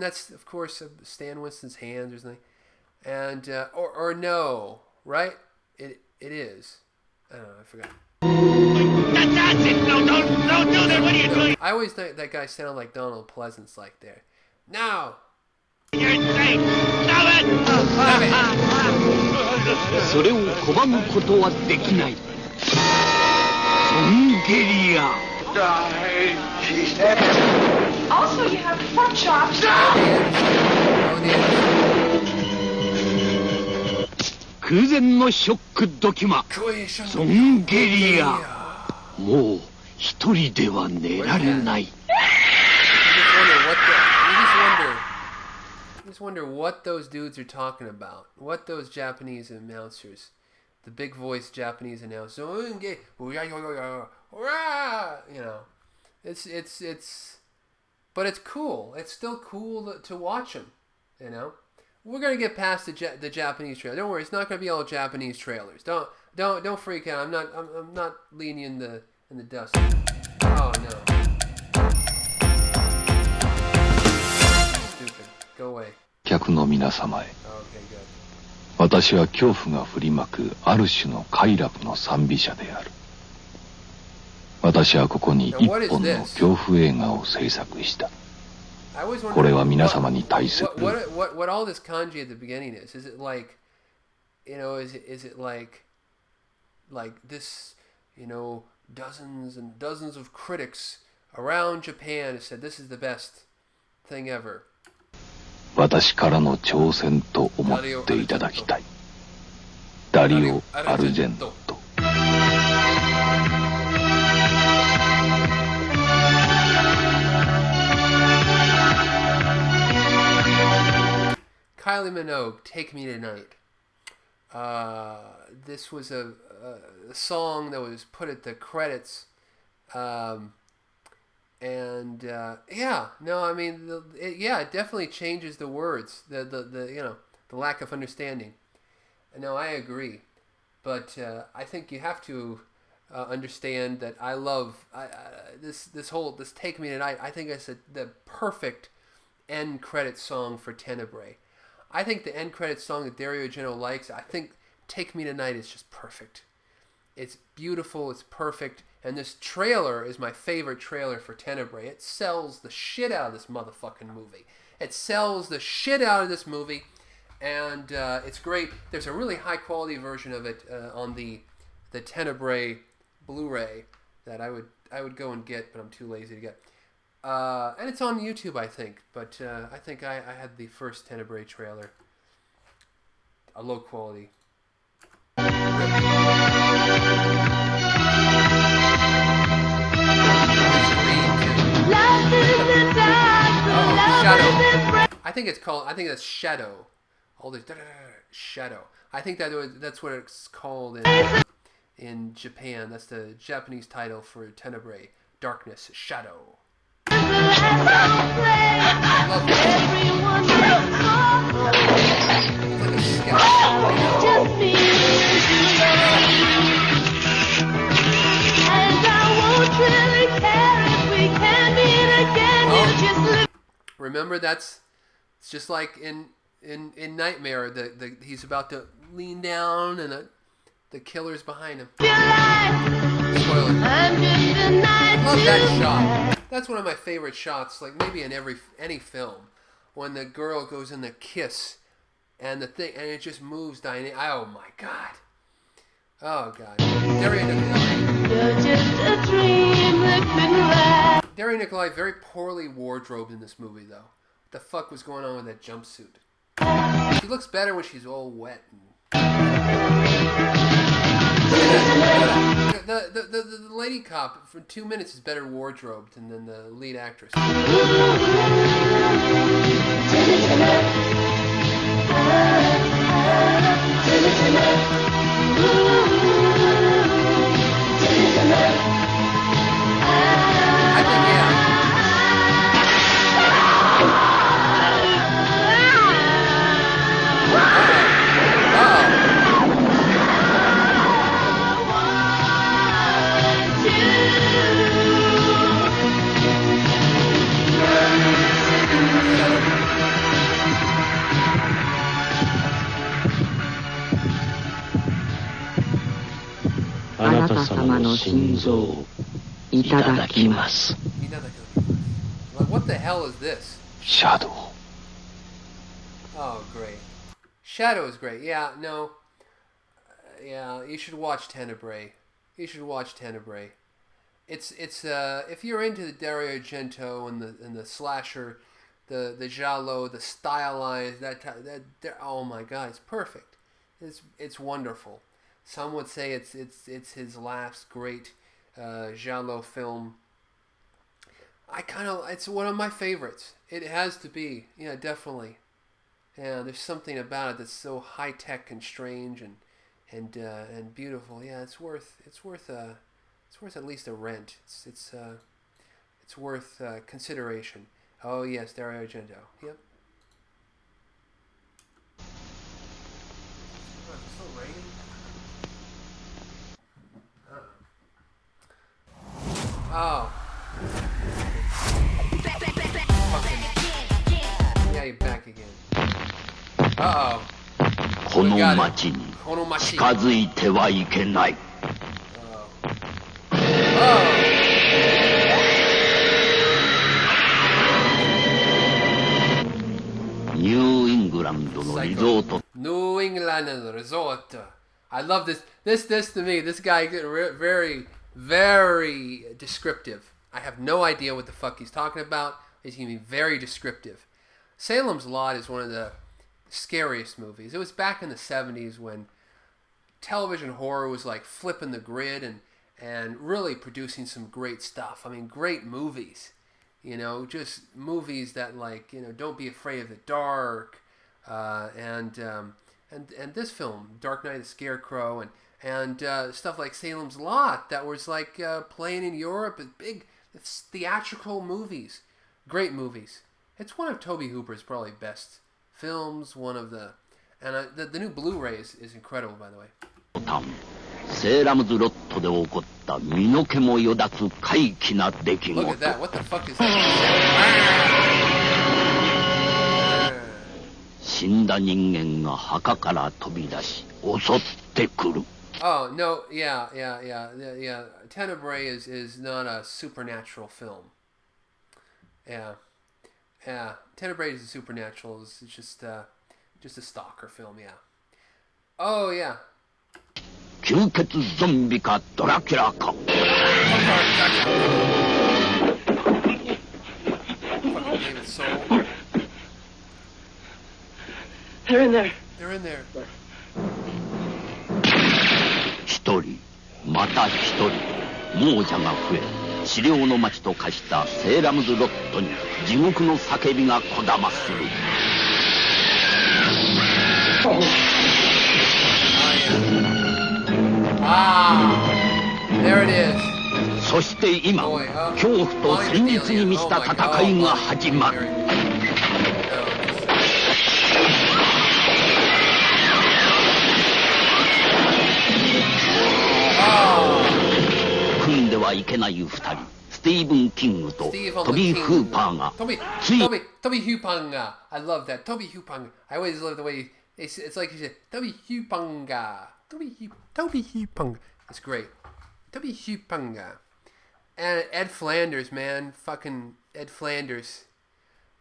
A: that's of course Stan Winston's hands or something. And or no, right? It is. I don't know. I forgot.
N: That's it. No, don't do that. What are you doing?
A: I always think that guy sounded like Donald Pleasance, like there. Now.
N: You're safe. Stop it.
A: Stop it.
P: それを拒むことはできない。ソンゲリア。
Q: Also, you have pork chops.
P: 空前のショックドキュマ。ソンゲリア。もう一人では寝られない。
A: I just wonder what those dudes are talking about. What those Japanese announcers, the big voice Japanese announcers, but it's cool. It's still cool to watch them. You know, we're gonna get past the Japanese trailer. Don't worry, it's not gonna be all Japanese trailers. Don't freak out. I'm not leaving you in the dust. Oh no. Stupid. Go away.
D: 客の皆様へ、私は恐怖が振りまくある種の快楽の賛美者である。私はここに一本の恐怖映画を制作した。これは皆様に対する。
A: What all this kanji at the beginning is? Is it like, is it like this, dozens and dozens of critics around Japan have said this is the best thing ever.
D: 私からの挑戦と思っていただきたい。ダリオ・アルジェント。
A: Kylie Minogue, Take Me Tonight. This was a song that was put at the credits. It definitely changes the words, the lack of understanding. No, I agree, but I think you have to understand that I love this Take Me Tonight. I think it's the perfect end credit song for Tenebrae. I think the end credit song that Dario Argento likes. I think Take Me Tonight is just perfect. It's beautiful. It's perfect. And this trailer is my favorite trailer for Tenebrae. It sells the shit out of this motherfucking movie. It sells the shit out of this movie, and it's great. There's a really high quality version of it on the Tenebrae Blu-ray that I would go and get, but I'm too lazy to get. And it's on YouTube, I think. But I think I had the first Tenebrae trailer, a low quality. Shadow. I think that's Shadow. All this Shadow. I think that's what it's called in Japan. That's the Japanese title for Tenebrae. Darkness, Shadow. I love it's like a Remember, it's just like in Nightmare, he's about to lean down and the killer's behind him. Spoiler. I love that shot. That's one of my favorite shots, like maybe in any film, when the girl goes in the kiss and it just moves dynamic. Oh my god. Oh god. Daria Nicolai, very poorly wardrobed in this movie, though. What the fuck was going on with that jumpsuit? She looks better when she's all wet. The lady cop for 2 minutes is better wardrobed than the lead actress. I think, yeah.
P: 様の心臓をいただきます。
A: What the hell is this?
D: Shadow.
A: Oh, great. Shadow is great. Yeah, no. Yeah, you should watch Tenebrae. You should watch Tenebrae. It's if you're into the Dario Argento and the slasher, the giallo, the stylized oh my god, it's perfect. It's wonderful. Some would say it's his last great giallo film. It's one of my favorites. It has to be. Yeah, definitely. Yeah, there's something about it that's so high tech and strange and beautiful. Yeah, it's worth at least a rent. It's worth consideration. Oh yes, Dario Argento. Yep. Oh, it's still raining. Oh. Yeah, you're back again. Uh-oh.
P: この町に近づいてはいけない。ニューイングランドのリゾート。
A: New England resort. I love this. This to me, this guy very, very descriptive. I have no idea what the fuck he's talking about. He's gonna be very descriptive. Salem's Lot is one of the scariest movies. It was back in the 70s when television horror was like flipping the grid and really producing some great stuff. I mean, great movies. You know, just movies that like, you know, Don't Be Afraid of the Dark, and this film, Dark Knight of the Scarecrow, and stuff like Salem's Lot that was like playing in Europe. It's theatrical movies, great movies. It's one of Tobe Hooper's probably best films. One of the new Blu-ray is incredible, by the way.
P: セーラムズロットで起こった身の毛もよだつ怪奇な出来事。
A: Look at that. What the fuck is that?
P: 死んだ人間が墓から飛び出し襲ってくる。
A: Oh no, yeah. Tenebrae is not a supernatural film. Yeah. Tenebrae is a supernatural. It's just a stalker film. Yeah. Oh yeah.
P: 吸血ゾンビかドラキュラか。
A: They're in there. They're in there.
P: 一人また一人亡者が増え治療の町と化したセーラムズロットに地獄の叫びがこだまする。
A: There it is.
P: そして今、恐怖と戦慄に満ちた戦いが始まる。組んではいけない二人、スティーブン・キングとトビー・フーパーがつい。
A: Toby Hupanga. I love that. Toby Hupanga. I always love the way it's like he said, Toby Hupanga. Toby Hupanga. It's great. Toby Hupanga. And Ed Flanders, man. Fucking Ed Flanders.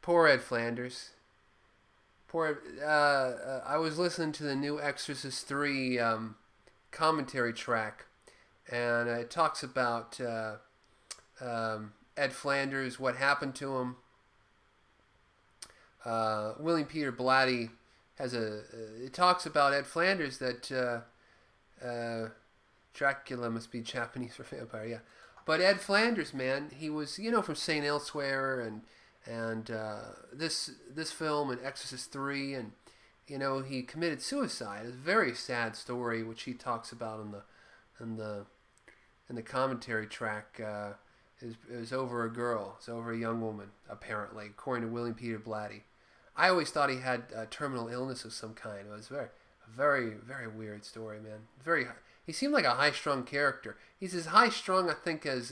A: Poor Ed Flanders. I was listening to the new Exorcist 3 commentary track, and it talks about Ed Flanders, what happened to him. William Peter Blatty has it talks about Ed Flanders that Dracula must be Japanese for vampire, yeah. But Ed Flanders, man, he was, from St. Elsewhere and this film and Exorcist 3, and he committed suicide. It's a very sad story, which he talks about in the commentary track. It was over a girl. It's over a young woman, apparently, according to William Peter Blatty. I always thought he had a terminal illness of some kind. It was a very, very weird story, man. He seemed like a high-strung character. He's as high-strung, I think, as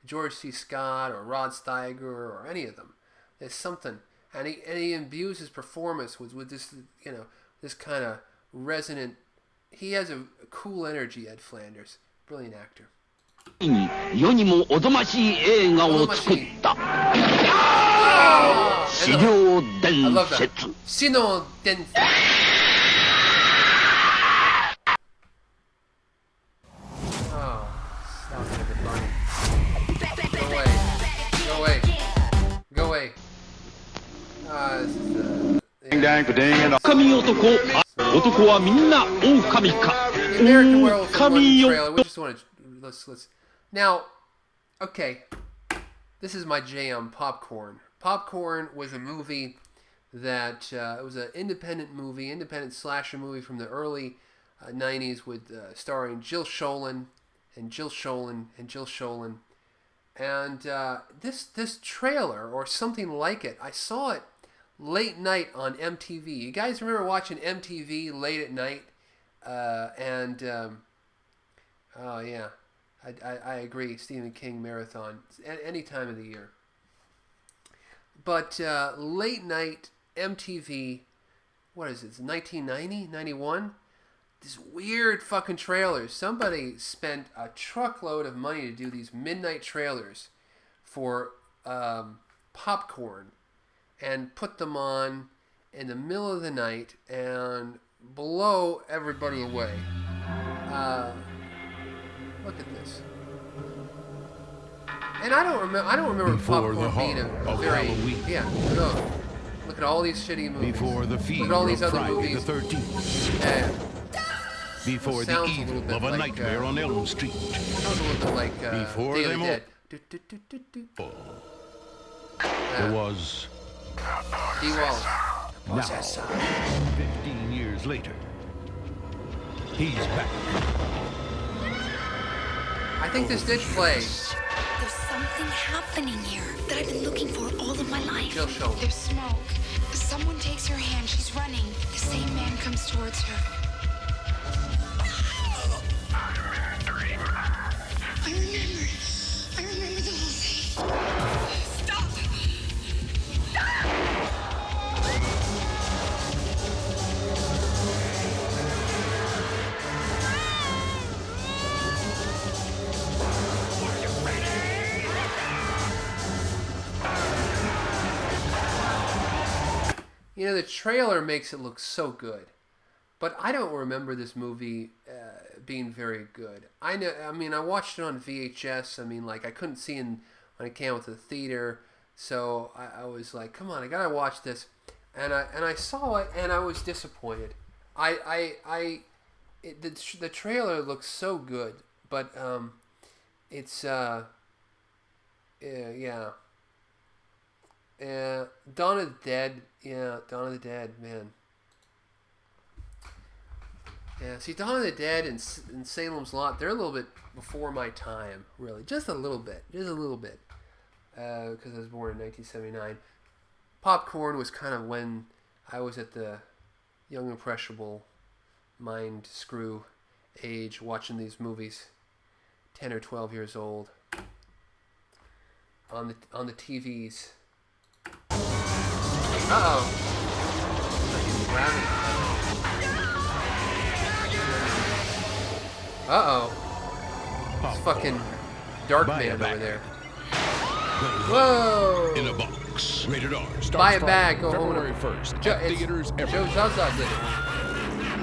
A: George C. Scott or Rod Steiger or any of them. There's something, and he imbues his performance with this, this kind of resonant. He has a cool energy, Ed Flanders, brilliant actor.
P: 世にもおぞましい映画を作った資料伝説。
A: 資料伝説。
P: 狼男はみんな狼か。狼よ。
A: Now, okay, this is my jam, Popcorn. Popcorn was a movie that it was an independent slasher movie from the early 90s with starring Jill Schoelen and this trailer or something like it, I saw it late night on MTV. You guys remember watching MTV late at night? Oh yeah, I agree. Stephen King marathon any time of the year. But late night MTV, what is it? It's 1990, 91. These weird fucking trailers. Somebody spent a truckload of money to do these midnight trailers for Popcorn and put them on in the middle of the night and blow everybody away. Look at this. And I don't remember Popcorn being a very no. Look at all these shitty movies.
E: Before the fear
A: Look at all these
E: of
A: other
E: Friday
A: movies.
E: the 13th. Before the evil of a nightmare on Elm Street.
A: Sounds a little bit like
E: Before
A: Day of
E: them
A: the
E: all.
A: Dead.
E: There was
A: D. Wallace.
E: now, 15 years later, he's back.
A: I think this did play.
M: There's something happening here that I've been looking for all of my life.
A: Jill Schoelen.
Q: There's smoke. Someone takes her hand. She's running. The same man comes towards her. I remember the whole thing. Stop!
A: You know, the trailer makes it look so good, but I don't remember this movie being very good. I mean, I watched it on VHS. I mean, like I couldn't see it when it came out to the theater, so I was like, "Come on, I gotta watch this," and I saw it and I was disappointed. The trailer looks so good, but it's yeah. Dawn of the Dead. Yeah, Dawn of the Dead, man. Yeah, see, Dawn of the Dead and Salem's Lot, they're a little bit before my time, really. Just a little bit. Because I was born in 1979. Popcorn was kind of when I was at the young, impressionable mind screw age watching these movies. 10 or 12 years old. On the TVs. Uh-oh. Uh-oh. It's fucking Dark Man over there. Whoa!
E: In a box. Rated R.
A: Buy a bag. Go home.
E: February 1st. At theaters
A: Joe Zaza did it.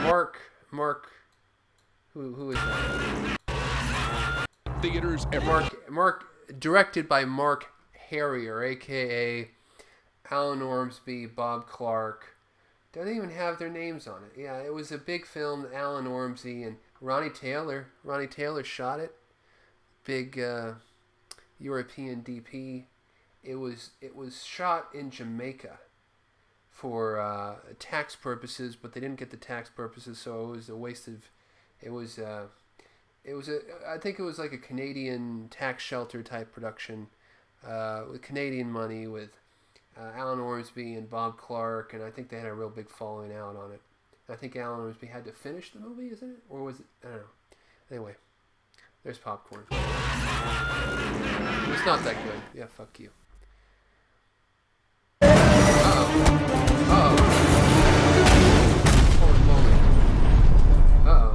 A: Mark. Who is that?
E: Theaters everywhere.
A: Mark. Directed by Mark Harrier, a.k.a. Alan Ormsby, Bob Clark. Don't even have their names on it. Yeah, it was a big film. Alan Ormsby and Ronnie Taylor. Ronnie Taylor shot it. Big European DP. It was shot in Jamaica for tax purposes, but they didn't get the tax purposes, so it was a waste of. I think it was like a Canadian tax shelter type production with Canadian money with. Alan Ormsby and Bob Clark, and I think they had a real big following out on it. I think Alan Ormsby had to finish the movie, isn't it? Or was it? I don't know. Anyway, there's Popcorn. It's not that good. Yeah, fuck you.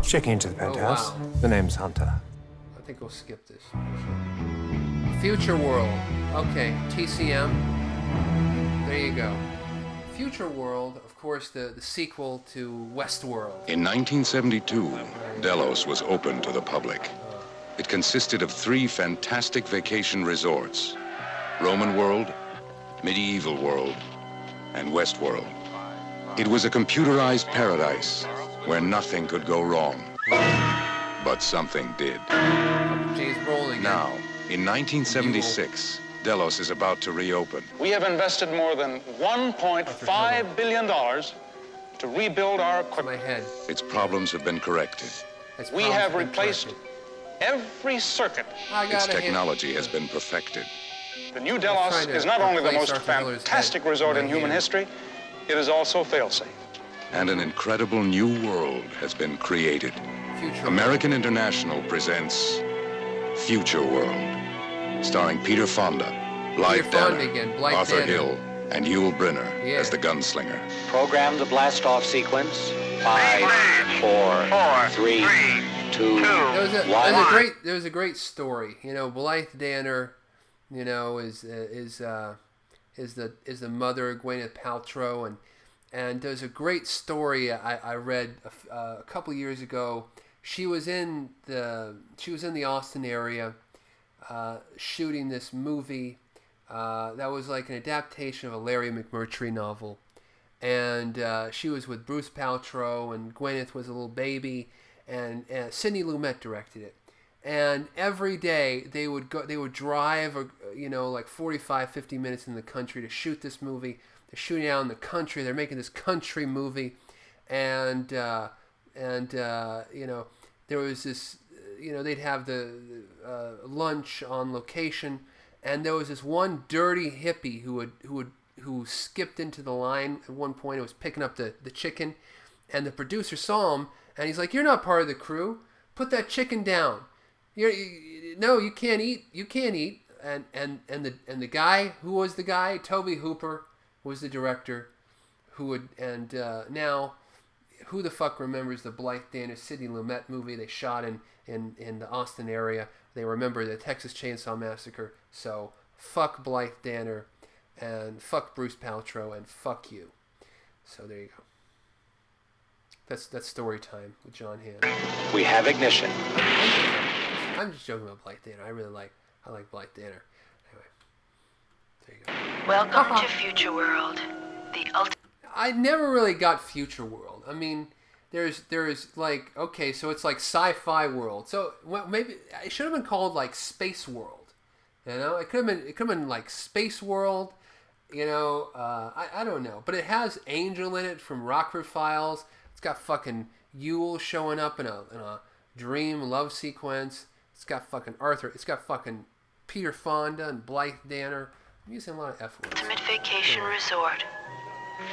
R: Checking into the penthouse. The name's Hunter.
A: think we'll skip this. Future World. Okay, TCM. There you go. Future World, of course, the sequel to Westworld.
R: In 1972, Delos was open to the public. It consisted of 3 fantastic vacation resorts: Roman World, Medieval World, and Westworld. It was a computerized paradise where nothing could go wrong. But something did.
A: James Brolin.
R: Now, in 1976, Delos is about to reopen.
S: We have invested more than $1.5 billion to rebuild our equipment.
R: Its problems have been corrected.
S: We have replaced every circuit.
R: Its technology has been perfected.
S: The new Delos is not only the most fantastic resort in human history, it is also fail-safe.
R: And an incredible new world has been created. American International presents Future World, starring Peter Fonda, Blythe Danner, Arthur Hill, and Yul Brynner as the gunslinger.
J: Program the blast-off sequence. 5, 4, 3, 2, 1.
A: There was a great story. You know, Blythe Danner, you know, is the mother of Gwyneth Paltrow, and there's a great story I read a couple years ago. She was in the Austin area shooting this movie that was like an adaptation of a Larry McMurtry novel, and she was with Bruce Paltrow, and Gwyneth was a little baby, and Sidney Lumet directed it. And every day they would drive, like 45, 50 minutes in the country to shoot this movie. They're shooting out in the country. They're making this country movie, and there was this, they'd have the lunch on location, and there was this one dirty hippie who skipped into the line at one point. It was picking up the chicken, and the producer saw him, and he's like, "You're not part of the crew. Put that chicken down. No, you can't eat. You can't eat." And the guy, who was the guy? Toby Hooper was the director, now, who the fuck remembers the Blythe Danner Sidney Lumet movie they shot in the Austin area? They remember the Texas Chainsaw Massacre. So fuck Blythe Danner, and fuck Bruce Paltrow, and fuck you. So there you go. That's story time with John Hamm.
J: We have ignition.
A: I'm just joking about Blythe Danner. I like Blythe Danner. Anyway, there you go.
G: Welcome to Future World, the ultimate.
A: I never really got Future World. I mean, there's like, okay, so it's like Sci-Fi World. So maybe it should have been called like Space World. You know, it could have been like Space World. You know, I don't know, but it has Angel in it from Rockford Files. It's got fucking Yule showing up in a dream love sequence. It's got fucking Arthur. It's got fucking Peter Fonda and Blythe Danner. I'm using a lot of F words.
G: Ultimate vacation resort,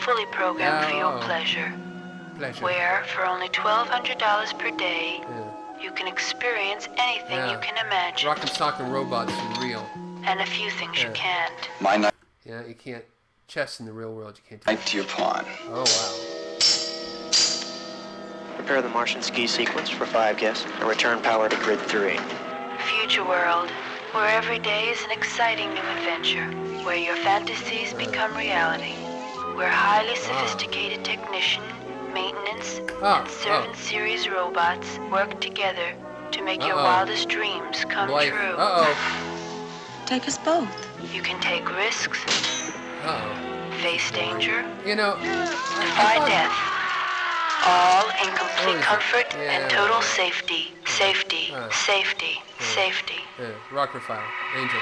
G: fully programmed for your pleasure. Where for only $1,200 per day, you can experience anything you can imagine.
A: Rock and Sock and Robots is real.
G: And a few things you can't.
H: My night.
A: Yeah, you can't. Chess in the real world, you can't do.
H: Night to your pawn.
A: Oh wow.
T: Prepare the Martian ski sequence for 5 guests and return power to grid 3.
G: Future World, where every day is an exciting new adventure, where your fantasies become reality, where highly sophisticated technician, maintenance, and 7 series robots work together to make your wildest dreams come true.
M: Take us both.
G: You can take risks, face danger,
A: you know,
G: defy death, all in complete comfort and total safety. Safety.
A: Rocker File, Angel.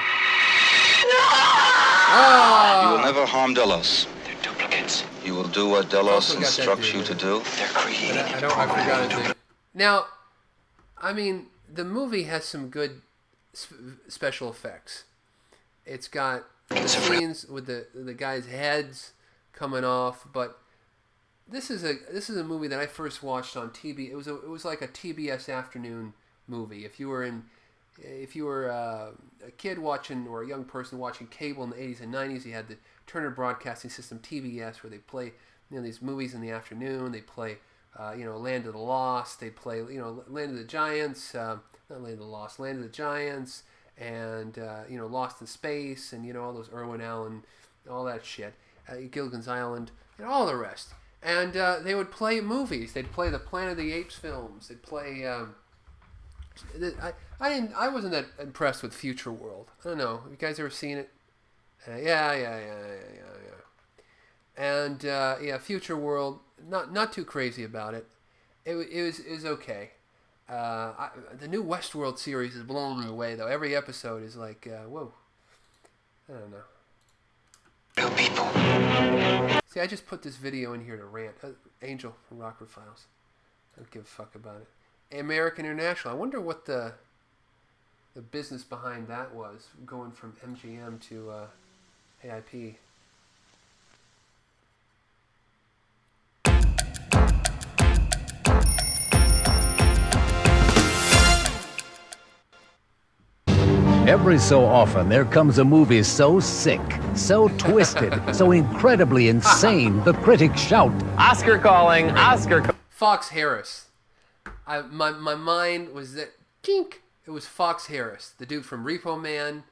H: You will never harm Delos. They're duplicates. You will do what Delos instructs you to do. They're created.
A: I forgot his name. Now, I mean, the movie has some good special effects. It's got the scenes with the guys' heads coming off, but this is a movie that I first watched on TV. It was like a TBS afternoon movie. If you were a kid watching, or a young person watching cable in the 80s and 90s, you had the Turner Broadcasting System, TBS, where they play these movies in the afternoon. They play Land of the Lost. They'd play, Land of the Giants, not Land of the Lost, Land of the Giants, and Lost in Space, and all those Irwin Allen, all that shit, Gilligan's Island, and all the rest. And they would play movies. They'd play the Planet of the Apes films. They'd play. I wasn't that impressed with Future World. I don't know. Have you guys ever seen it? Yeah. And Future World. Not too crazy about it. It was okay. The new Westworld series is blowing me away though. Every episode is like whoa. I don't know.
J: New people.
A: See, I just put this video in here to rant. Angel from Rockford Files. I don't give a fuck about it. American International. I wonder what the business behind that was, going from MGM to AIP.
U: Every so often, there comes a movie so sick, so twisted, so incredibly insane, the critics shout,
V: Oscar calling, Oscar
A: Fox Harris. My mind was that, kink. It was Fox Harris, the dude from Repo Man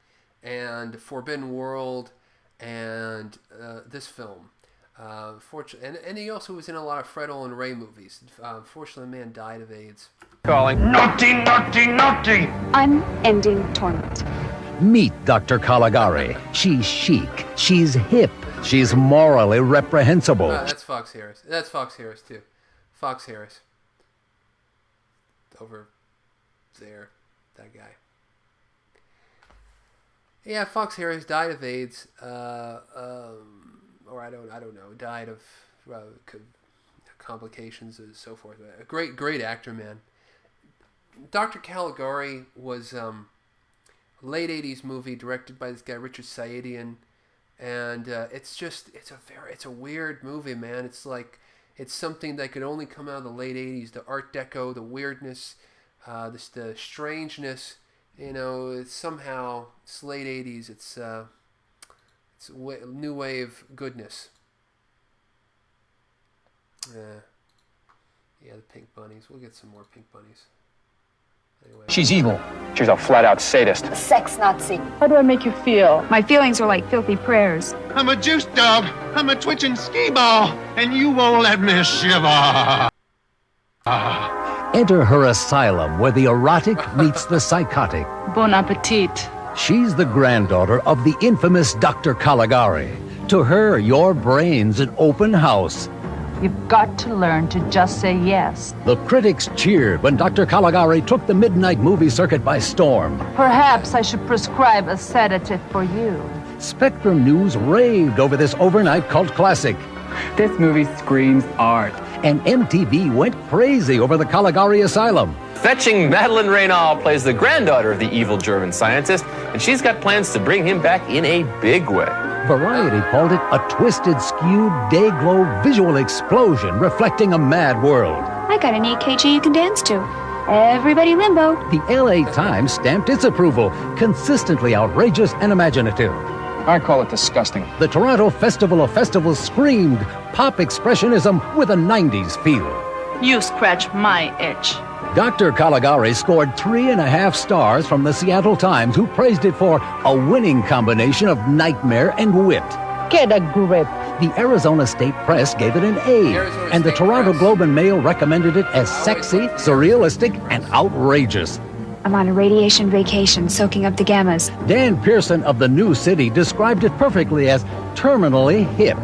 A: and Forbidden World and this film. And he also was in a lot of Fred Olin Ray movies. Unfortunately, the man died of AIDS.
V: Calling.
I: Naughty, naughty, naughty!
W: Unending torment.
U: Meet Dr. Caligari. She's chic. She's hip. She's morally reprehensible.
A: That's Fox Harris. That's Fox Harris, too. Fox Harris. Over there. That guy. Yeah, Fox Harris died of AIDS. Or I don't know. Died of complications and so forth. A great actor, man. Dr. Caligari was a late 80s movie directed by this guy Richard Saadian, and it's a weird movie, man. It's something that could only come out of the late 80s. The Art Deco, the weirdness, the strangeness. It's late 80s. It's new wave goodness. Yeah, the pink bunnies. We'll get some more pink bunnies. Anyway.
V: She's evil. She's a flat-out sadist.
W: A sex Nazi.
X: How do I make you feel? My feelings are like filthy prayers.
I: I'm a juice dog. I'm a twitching skee ball. And you won't let me shiver.
U: Enter her asylum where the erotic meets the psychotic.
X: Bon appetit.
U: She's the granddaughter of the infamous Dr. Caligari. To her, your brain's an open house.
X: You've got to learn to just say yes.
U: The critics cheered when Dr. Caligari took the midnight movie circuit by storm.
X: Perhaps I should prescribe a sedative for you.
U: Spectrum News raved over this overnight cult classic.
V: This movie screams art.
U: And MTV went crazy over the Caligari Asylum.
V: Fetching Madeleine Reynal plays the granddaughter of the evil German scientist, and she's got plans to bring him back in a big way.
U: Variety called it a twisted, skewed, day-glow visual explosion reflecting a mad world.
W: I got an EKG you can dance to. Everybody limbo.
U: The LA Times stamped its approval, consistently outrageous and imaginative.
V: I call it disgusting.
U: The Toronto Festival of Festivals screamed pop expressionism with a 90s feel.
X: You scratch my itch.
U: Dr. Caligari scored 3.5 stars from the Seattle Times, who praised it for a winning combination of nightmare and wit.
X: Get a grip.
U: The Arizona State Press gave it an A, and the Toronto Globe and Mail recommended it as sexy, surrealistic, and outrageous.
W: I'm on a radiation vacation, soaking up the gammas.
U: Dan Pearson of The New City described it perfectly as terminally hip.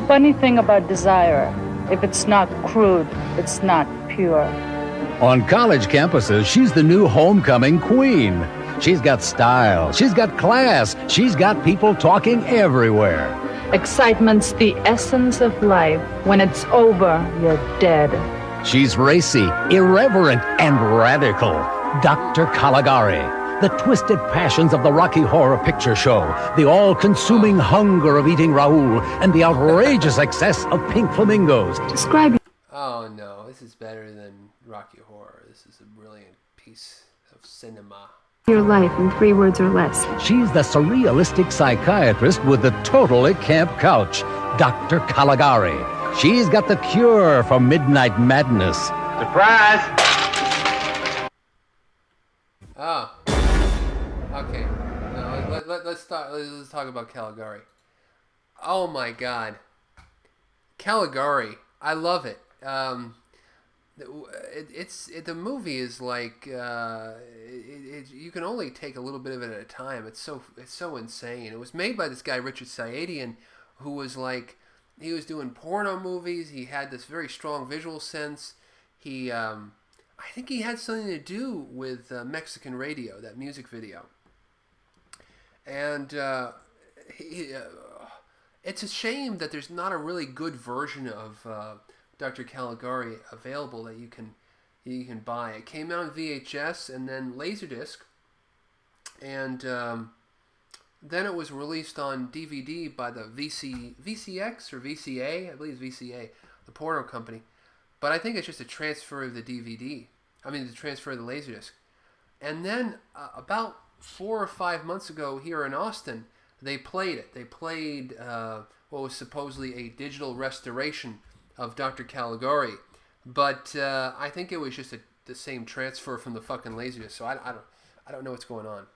X: Funny thing about desire, if it's not crude, it's not pure.
U: On college campuses, she's the new homecoming queen. She's got style, she's got class, she's got people talking everywhere.
X: Excitement's the essence of life. When it's over, you're dead.
U: She's racy, irreverent, and radical. Dr. Caligari. The twisted passions of the Rocky Horror Picture Show, the all-consuming hunger of eating Raoul, and the outrageous excess of pink flamingos.
W: Describe.
A: Oh no, this is better than Rocky Horror. This is a brilliant piece of cinema.
W: Your life in 3 words or less.
U: She's the surrealistic psychiatrist with the totally camp couch, Dr. Caligari. She's got the cure for midnight madness.
I: Surprise!
A: Oh. Okay. No, let's talk about Caligari. Oh my God. Caligari. I love it. The movie is like you can only take a little bit of it at a time. It's so insane. It was made by this guy Richard Sayedian, who was like, he was doing porno movies. He had this very strong visual sense. He I think he had something to do with Mexican radio, that music video. And it's a shame that there's not a really good version of Dr. Caligari available that you can buy. It came out on VHS and then Laserdisc, and then it was released on DVD by the VCX or VCA, I believe it's VCA, the porno company. But I think it's just a transfer of the DVD. I mean, the transfer of the Laserdisc. And then about 4 or 5 months ago here in Austin, they played it. They played what was supposedly a digital restoration of Dr. Caligari, but I think it was just the same transfer from the fucking Laserdisc. So I don't know what's going on.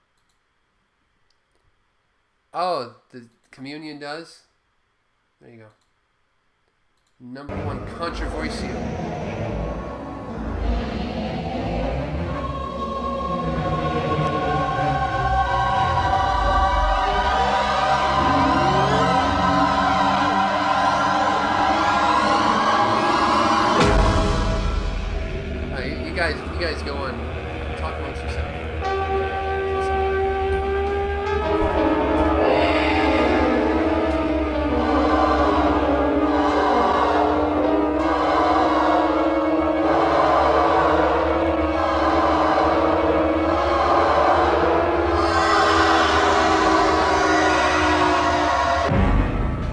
A: Oh, the Communion does. There you go. #1 controversial. You guys go on. Talk amongst yourself.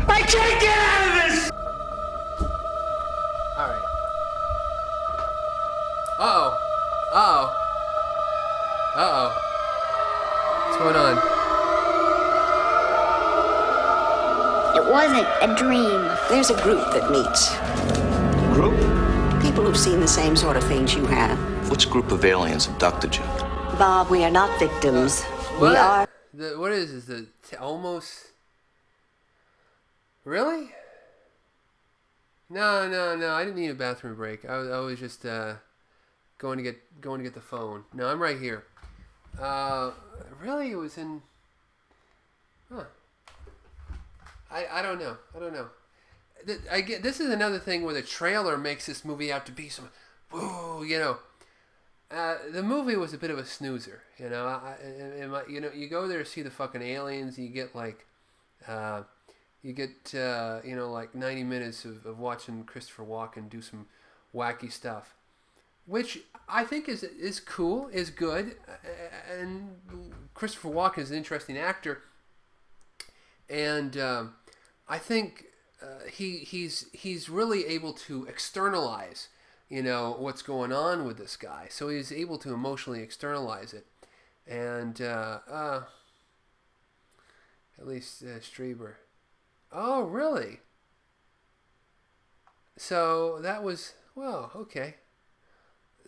N: I can't get out of this!
A: All right. Uh-oh. What's going on?
O: It wasn't a dream.
B: There's a group that meets.
C: Group?
B: People who've seen the same sort of things you have.
C: Which group of aliens abducted you?
B: Bob, we are not victims.
A: What?
B: We are...
A: What is the almost... Really? No. I didn't need a bathroom break. I was just going to get the phone. No, I'm right here. Really, it was in. Huh. I don't know. This is another thing where the trailer makes this movie out to be some, whoa, you know. The movie was a bit of a snoozer, you know. You go there to see the fucking aliens, and you get like. Like 90 minutes of watching Christopher Walken do some wacky stuff, which I think is cool, is good, and Christopher Walken is an interesting actor, and I think he's really able to externalize, you know, what's going on with this guy. So he's able to emotionally externalize it, and at least Strieber. Oh, really? So that was, well, okay.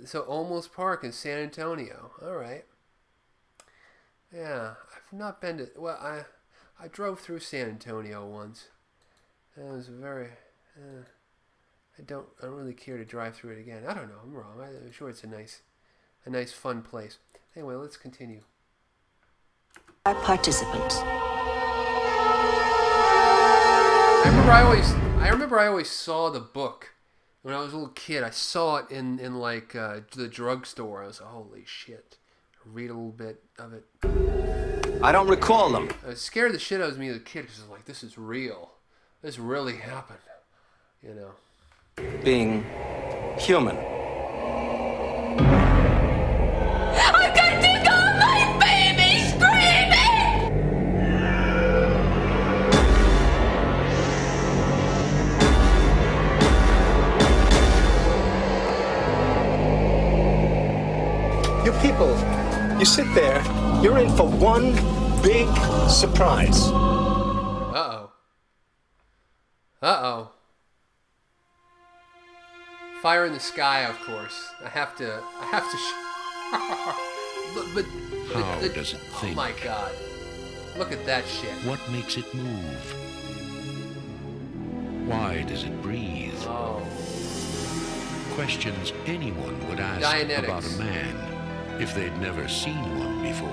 A: So Olmos Park in San Antonio. All right. Yeah, I've not been to, well, I drove through San Antonio once. It was very, I don't really care to drive through it again. I don't know, I'm wrong. I'm sure it's a nice fun place. Anyway, let's continue.
B: Our participants.
A: I remember I always saw the book when I was a little kid. I saw it in like the drugstore. I was like, holy shit. Read a little bit of it.
C: I don't recall them.
A: It scared the shit out of me as a kid because I was like, this is real. This really happened. You know.
C: Being human.
N: I've got to go! My baby's screaming!
C: You people, You sit there, you're in for one big surprise.
A: Uh-oh. Uh-oh. Fire in the Sky, of course. I have to but
D: how does it think?
A: Oh my God. Look at that shit.
D: What makes it move? Why does it breathe?
A: Oh.
D: Questions anyone would ask
A: Dianetics.
D: About a man if they'd never seen one before.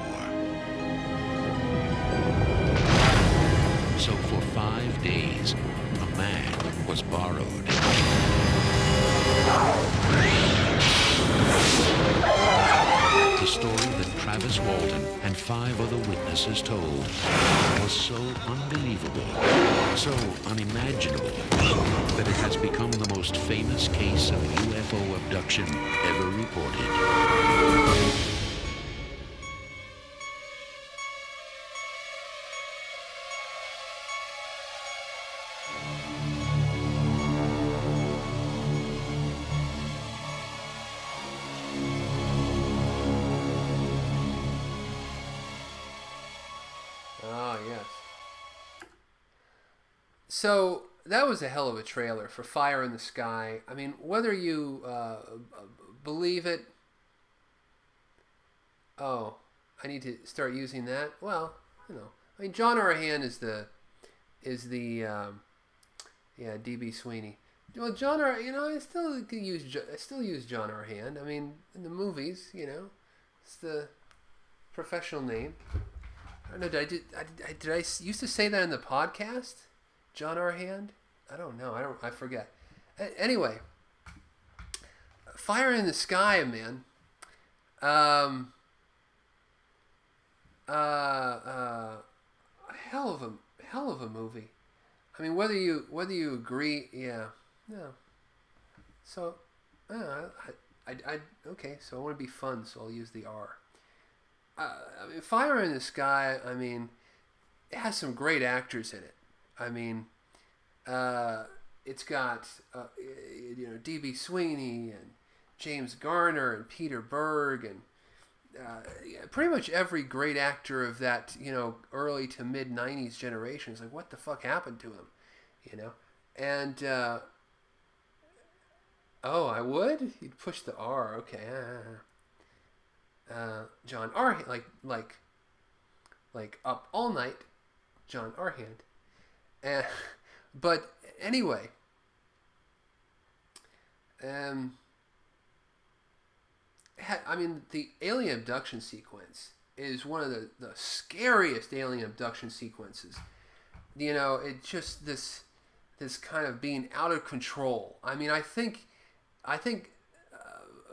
D: So for 5 days, a man was borrowed. The story that Travis Walton and 5 other witnesses told was so unbelievable, so unimaginable, that it has become the most famous case of UFO abduction ever reported.
A: So that was a hell of a trailer for Fire in the Sky. I mean, whether you believe it. Oh, I need to start using that. Well, you know, I mean, John Arhan is the DB Sweeney. Well, John I still use John Arhan. I mean, in the movies, you know, it's the professional name. I don't know. Did I used to say that in the podcast? John Arhan? I don't know. I forget. Anyway, Fire in the Sky, man. Hell of a movie. I mean, whether you agree, yeah, no. So, okay. So I want to be fun, so I'll use the R. I mean, Fire in the Sky. I mean, it has some great actors in it. I mean, it's got DB Sweeney and James Garner and Peter Berg and pretty much every great actor of that early to mid '90s generation. Is like, what the fuck happened to him, And oh, I would. You'd push the R. Okay. John Arhan, like Up All Night, John Arhan. But anyway, I mean, the alien abduction sequence is one of the scariest alien abduction sequences. It just this kind of being out of control. I mean, I think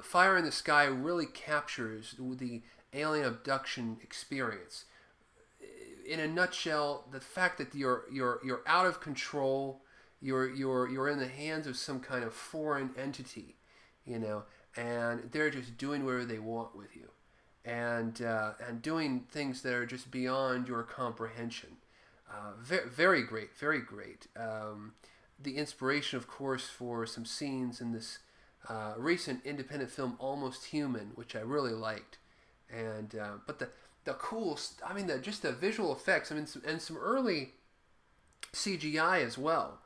A: Fire in the Sky really captures the alien abduction experience. In a nutshell, the fact that you're out of control, you're in the hands of some kind of foreign entity, and they're just doing whatever they want with you, and doing things that are just beyond your comprehension. Very great, very great. The inspiration, of course, for some scenes in this recent independent film, Almost Human, which I really liked, and but the cool, I mean, just the visual effects. I mean, and some early CGI as well.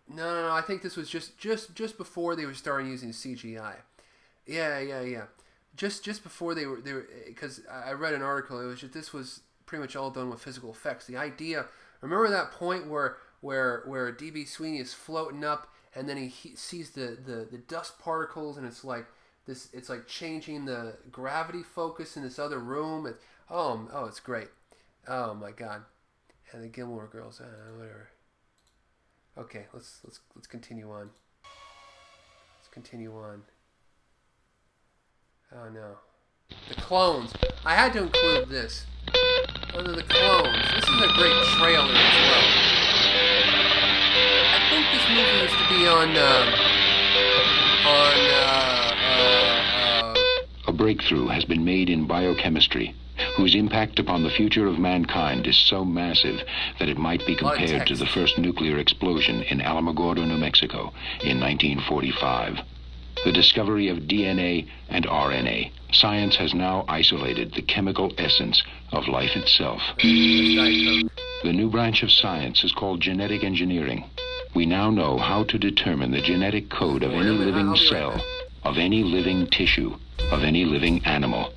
A: No, I think this was just before they were starting using CGI. Yeah. Just before they were, because I read an article. It was just, this was pretty much all done with physical effects. The idea. Remember that point where DB Sweeney is floating up, and then he sees the dust particles, and it's like this. It's like changing the gravity focus in this other room. It's great. Oh my God. And the Gilmore Girls. Whatever. Okay, let's continue on. Oh no. The clones. I had to include this. The clones. This is a great trailer as well. I think this movie used to be on
R: A breakthrough has been made in biochemistry, whose impact upon the future of mankind is so massive that it might be compared to the first nuclear explosion in Alamogordo, New Mexico in 1945. the discovery of DNA and RNA. Science has now isolated the chemical essence of life itself. The new branch of science is called genetic engineering. We now know how to determine the genetic code of any living cell, of any living tissue, of any living animal.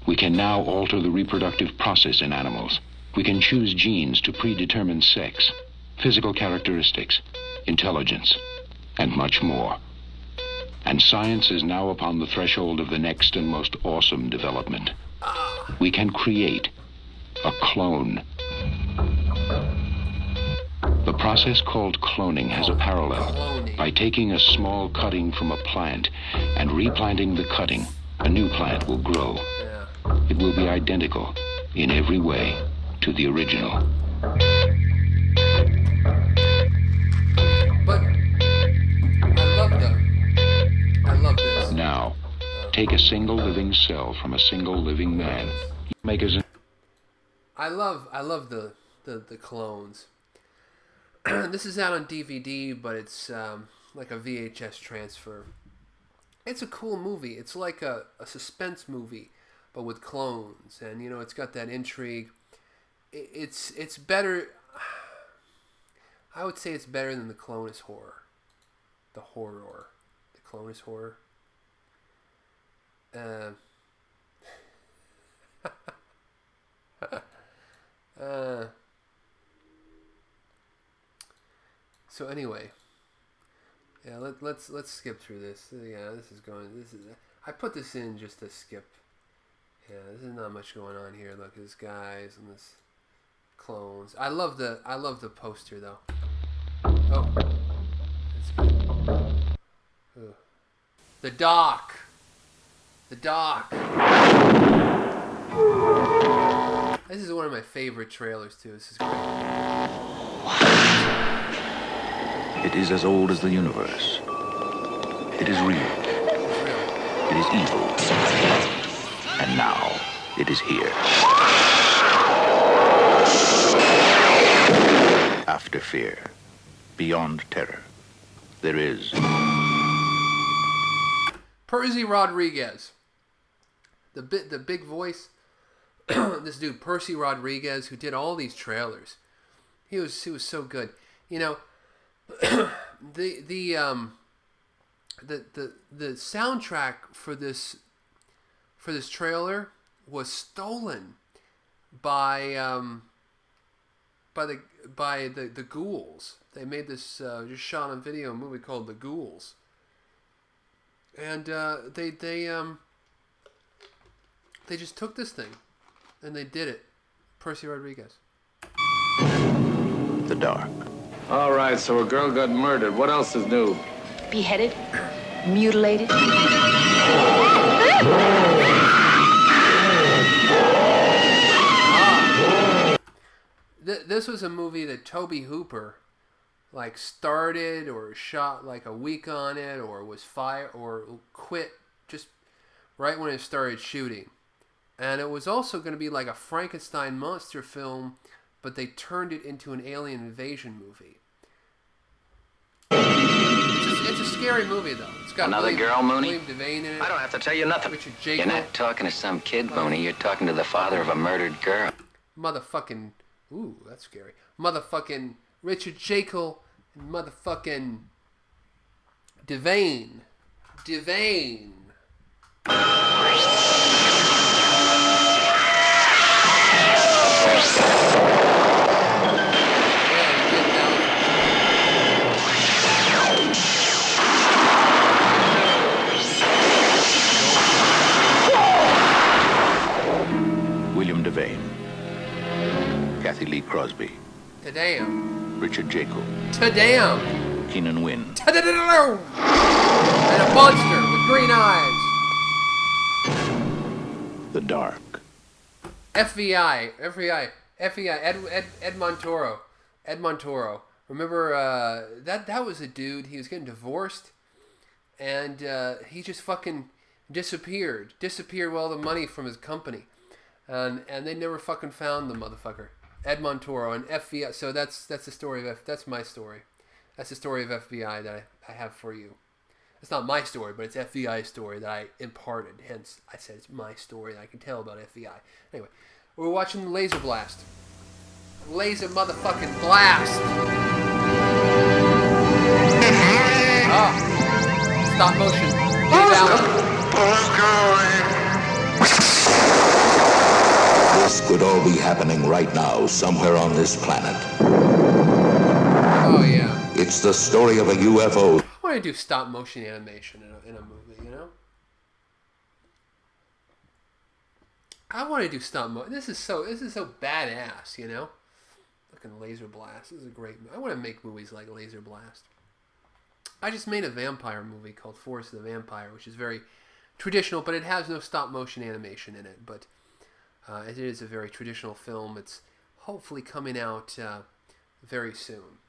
R: We can now alter the reproductive process in animals. We can choose genes to predetermine sex, physical characteristics, intelligence, and much more. And science is now upon the threshold of the next and most awesome development. We can create a clone. The process called cloning has a parallel. By taking a small cutting from a plant and replanting the cutting, a new plant will grow. It will be identical in every way to the original.
A: But I love this.
R: Now, take a single living cell from a single living man. Make us.
A: I love the clones. This is out on DVD, but it's like a VHS transfer. It's a cool movie. It's like a suspense movie, but with clones, and you know it's got that intrigue. It's better. I would say it's better than the Clonus horror. The Clonus horror. So anyway, yeah, let's skip through this. Yeah, I put this in just to skip. Yeah, there's not much going on here. Look, there's guys and this clones. I love the poster though. Oh, that's good. Ooh. The dock. This is one of my favorite trailers too. This is great.
F: It is as old as the universe. It is real. It is evil. And now, it is here. After fear, beyond terror, there is...
A: Percy Rodriguez. The big voice. This dude, Percy Rodriguez, who did all these trailers. He was so good. You know, the soundtrack for this trailer was stolen by the Ghouls. They made this just shot on video movie called The Ghouls, and they just took this thing and they did it. Percy Rodriguez.
F: The dark.
V: All right, so a girl got murdered. What else is new?
M: Beheaded? Mutilated?
A: This was a movie that Tobe Hooper started or shot like a week on it, or was fired or quit just right when it started shooting. And it was also going to be like a Frankenstein monster film, but they turned it into an alien invasion movie. It's a scary movie, though. It's got
J: another girl, Mooney?
A: William Devane in it.
J: I don't have to tell you nothing.
A: Richard Jacob.
J: You're not talking to some kid, Mooney. You're talking to the father of a murdered girl.
A: Motherfucking... Ooh, that's scary. Motherfucking Richard Jacob and motherfucking Devane.
F: William Devane. Kathy Lee Crosby.
A: Ta-damn.
F: Richard Jacob.
A: Ta-damn.
F: Keenan Wynn.
A: Ta-da-da-da-da. And a monster with green eyes.
F: The dark.
A: FBI. Ed Montoro. Remember that was a dude. He was getting divorced, and he just fucking disappeared with all the money from his company, and they never fucking found the motherfucker. Ed Montoro and FBI. So that's the story of that's my story. That's the story of FBI that I have for you. It's not my story, but it's FBI's story that I imparted. Hence, I said it's my story that I can tell about FBI. Anyway, we're watching Laser Blast. Laser motherfucking blast! Oh. Stop motion.
K: This could all be happening right now, somewhere on this planet.
A: Oh, yeah.
K: It's the story of a UFO.
A: I want to do stop motion animation in a movie, you know? I want to do stop motion. This is so badass, you know? Fucking Laser Blast. This is a great movie. I want to make movies like Laser Blast. I just made a vampire movie called Forest of the Vampire, which is very traditional, but it has no stop motion animation in it. But it is a very traditional film. It's hopefully coming out very soon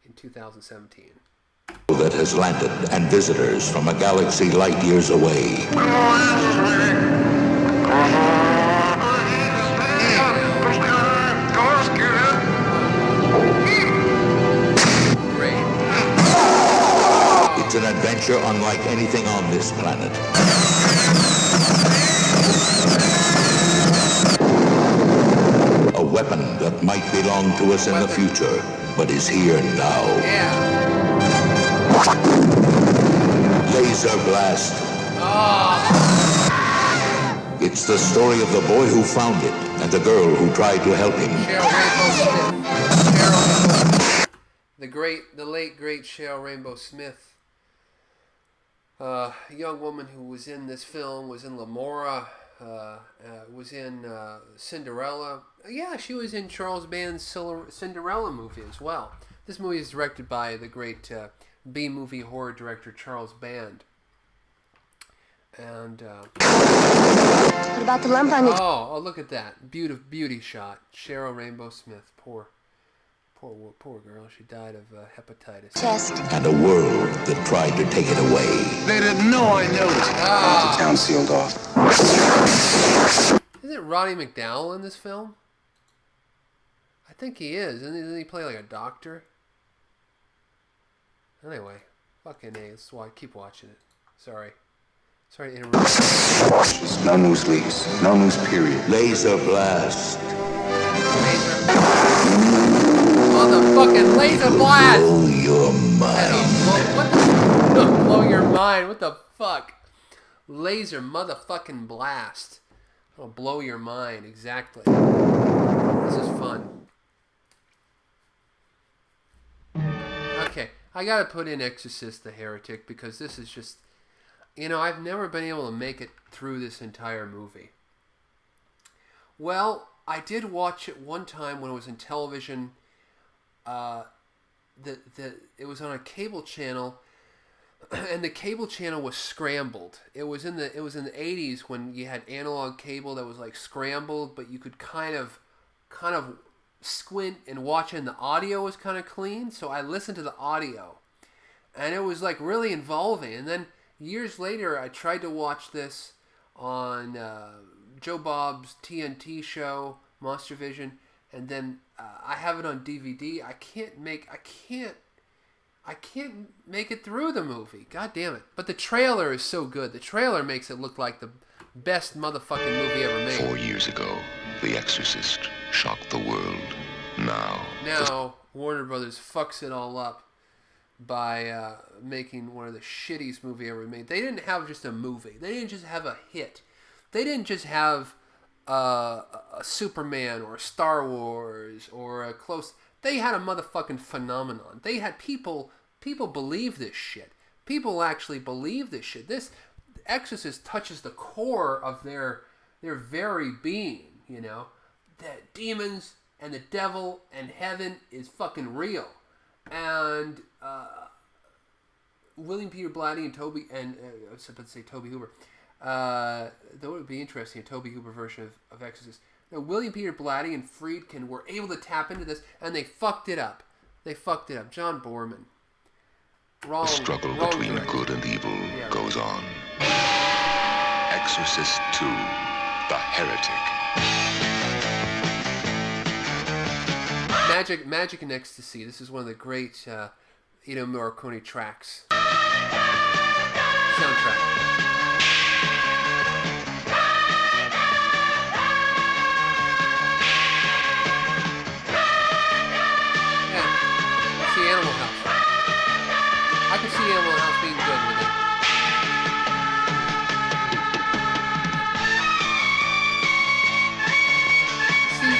A: in 2017.
K: That has landed and visitors from a galaxy light years away. It's an adventure unlike anything on this planet. A weapon that might belong to us in the future, but is here now. Laser Blast. It's the story of the boy who found it and the girl who tried to help him.
A: The late great Cheryl Rainbow Smith. A young woman who was in this film, was in Lamora, was in Cinderella. Yeah, she was in Charles Band's Cinderella movie as well. This movie is directed by the great B-movie horror director Charles Band. And
O: what about the lump on your...
A: Oh, look at that. Beauty shot. Cheryl Rainbow Smith. Poor girl. She died of hepatitis.
O: Chest.
K: And a world that tried to take it away.
J: They didn't know I noticed. The town sealed off.
A: Isn't Roddy McDowall in this film? I think he is. Doesn't he play like a doctor? Anyway, fucking A. Let's keep watching it. Sorry to interrupt.
K: No news leaks. No news period. Laser Blast.
A: Motherfucking Laser Blast!
K: Blow your mind.
A: Blow your mind. What the fuck? Laser motherfucking blast. It'll blow your mind. Exactly. This is fun. Okay, I gotta put in Exorcist the Heretic because this is just... You know, I've never been able to make it through this entire movie. Well, I did watch it one time when it was in television. It was on a cable channel, and the cable channel was scrambled. It was in the 80s when you had analog cable that was like scrambled, but you could kind of squint and watch it, and the audio was kind of clean. So I listened to the audio, and it was like really involving. And then years later, I tried to watch this on Joe Bob's TNT show, Monster Vision, and then I have it on DVD. I can't make it through the movie. God damn it! But the trailer is so good. The trailer makes it look like the best motherfucking movie ever made.
R: 4 years ago, The Exorcist shocked the world.
A: Now Warner Brothers fucks it all up by making one of the shittiest movie ever made. They didn't have just a movie. They didn't just have a hit. They didn't just have a Superman or a Star Wars or a close... They had a motherfucking phenomenon. They had people believe this shit. People actually believe this shit. This Exorcist touches the core of their very being, you know? That demons and the devil and heaven is fucking real. And William Peter Blatty and Toby... And I was about to say Toby Hooper. That would be interesting, a Toby Hooper version of Exorcist. Now, William Peter Blatty and Friedkin were able to tap into this, and they fucked it up. John Borman.
R: The struggle between good and evil goes on. Exorcist 2, The Heretic.
A: Magic and Ecstasy. This is one of the great Ennio Morricone tracks. soundtrack. Yeah, see Animal House. I can see Animal House being good with it. See,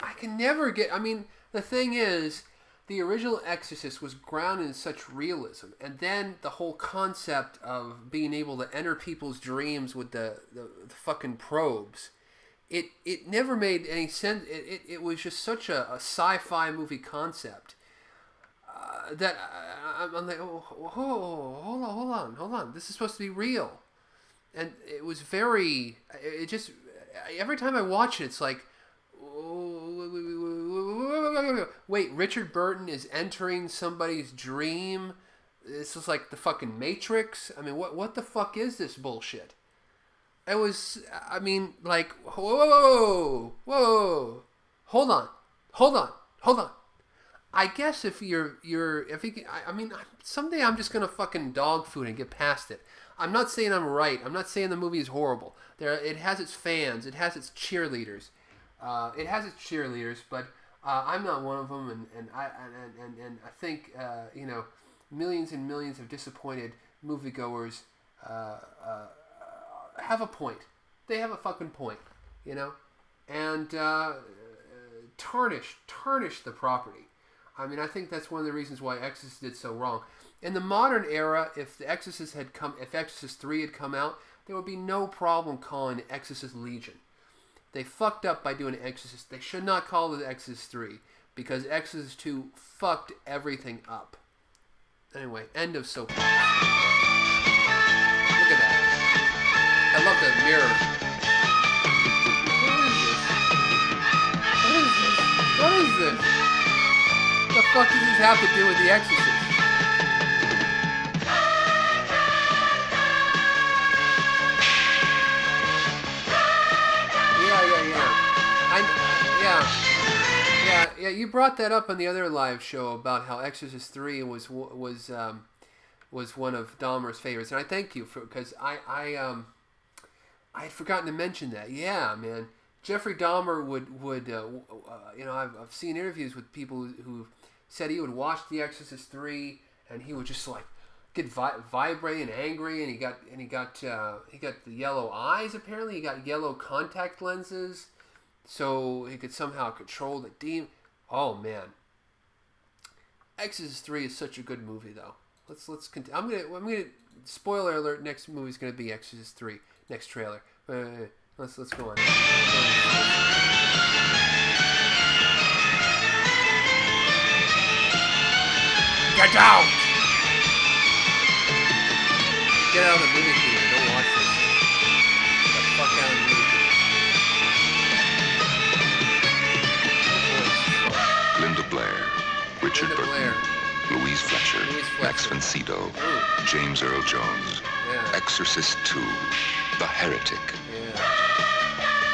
A: I can never get. I mean, the thing is, the original Exorcist was grounded in such realism, and then the whole concept of being able to enter people's dreams with the fucking probes, it never made any sense. It was just such a sci-fi movie concept that I'm like, oh, hold on, this is supposed to be real, and it was very. It just every time I watch it, it's like. Wait, Richard Burton is entering somebody's dream? This is like the fucking Matrix? I mean, what the fuck is this bullshit? It was, I mean, like, whoa. Hold on. I guess if someday I'm just gonna fucking dog food and get past it. I'm not saying I'm right. I'm not saying the movie is horrible. It has its fans. It has its cheerleaders. But I'm not one of them, and I think millions and millions of disappointed moviegoers have a point. They have a fucking point, and tarnish the property. I mean, I think that's one of the reasons why Exorcist did so wrong. In the modern era, if Exorcist 3 had come out, there would be no problem calling it Exorcist Legion. They fucked up by doing Exorcist. They should not call it Exorcist 3 because Exorcist 2 fucked everything up. Anyway, end of soap. Look at that. I love the mirror. What is this? What the fuck does this have to do with the Exorcist? Yeah, you brought that up on the other live show about how Exorcist 3 was one of Dahmer's favorites, and I thank you because I'd forgotten to mention that. Yeah, man, Jeffrey Dahmer would I've seen interviews with people who said he would watch The Exorcist 3 and he would just like get vibrate and angry, and he got the yellow eyes. Apparently, he got yellow contact lenses. So he could somehow control the demon. Oh man, Exorcist 3 is such a good movie, though. Let's continue. I'm gonna spoiler alert. Next movie's gonna be Exorcist 3. Next trailer. Let's go on. Get out! Get out of the movie theater. Don't watch this. Get the fuck out of the movie theater.
R: Linda Blair, Richard Burton, Louise Fletcher, Max von Sydow, James Earl Jones, Exorcist 2, The Heretic,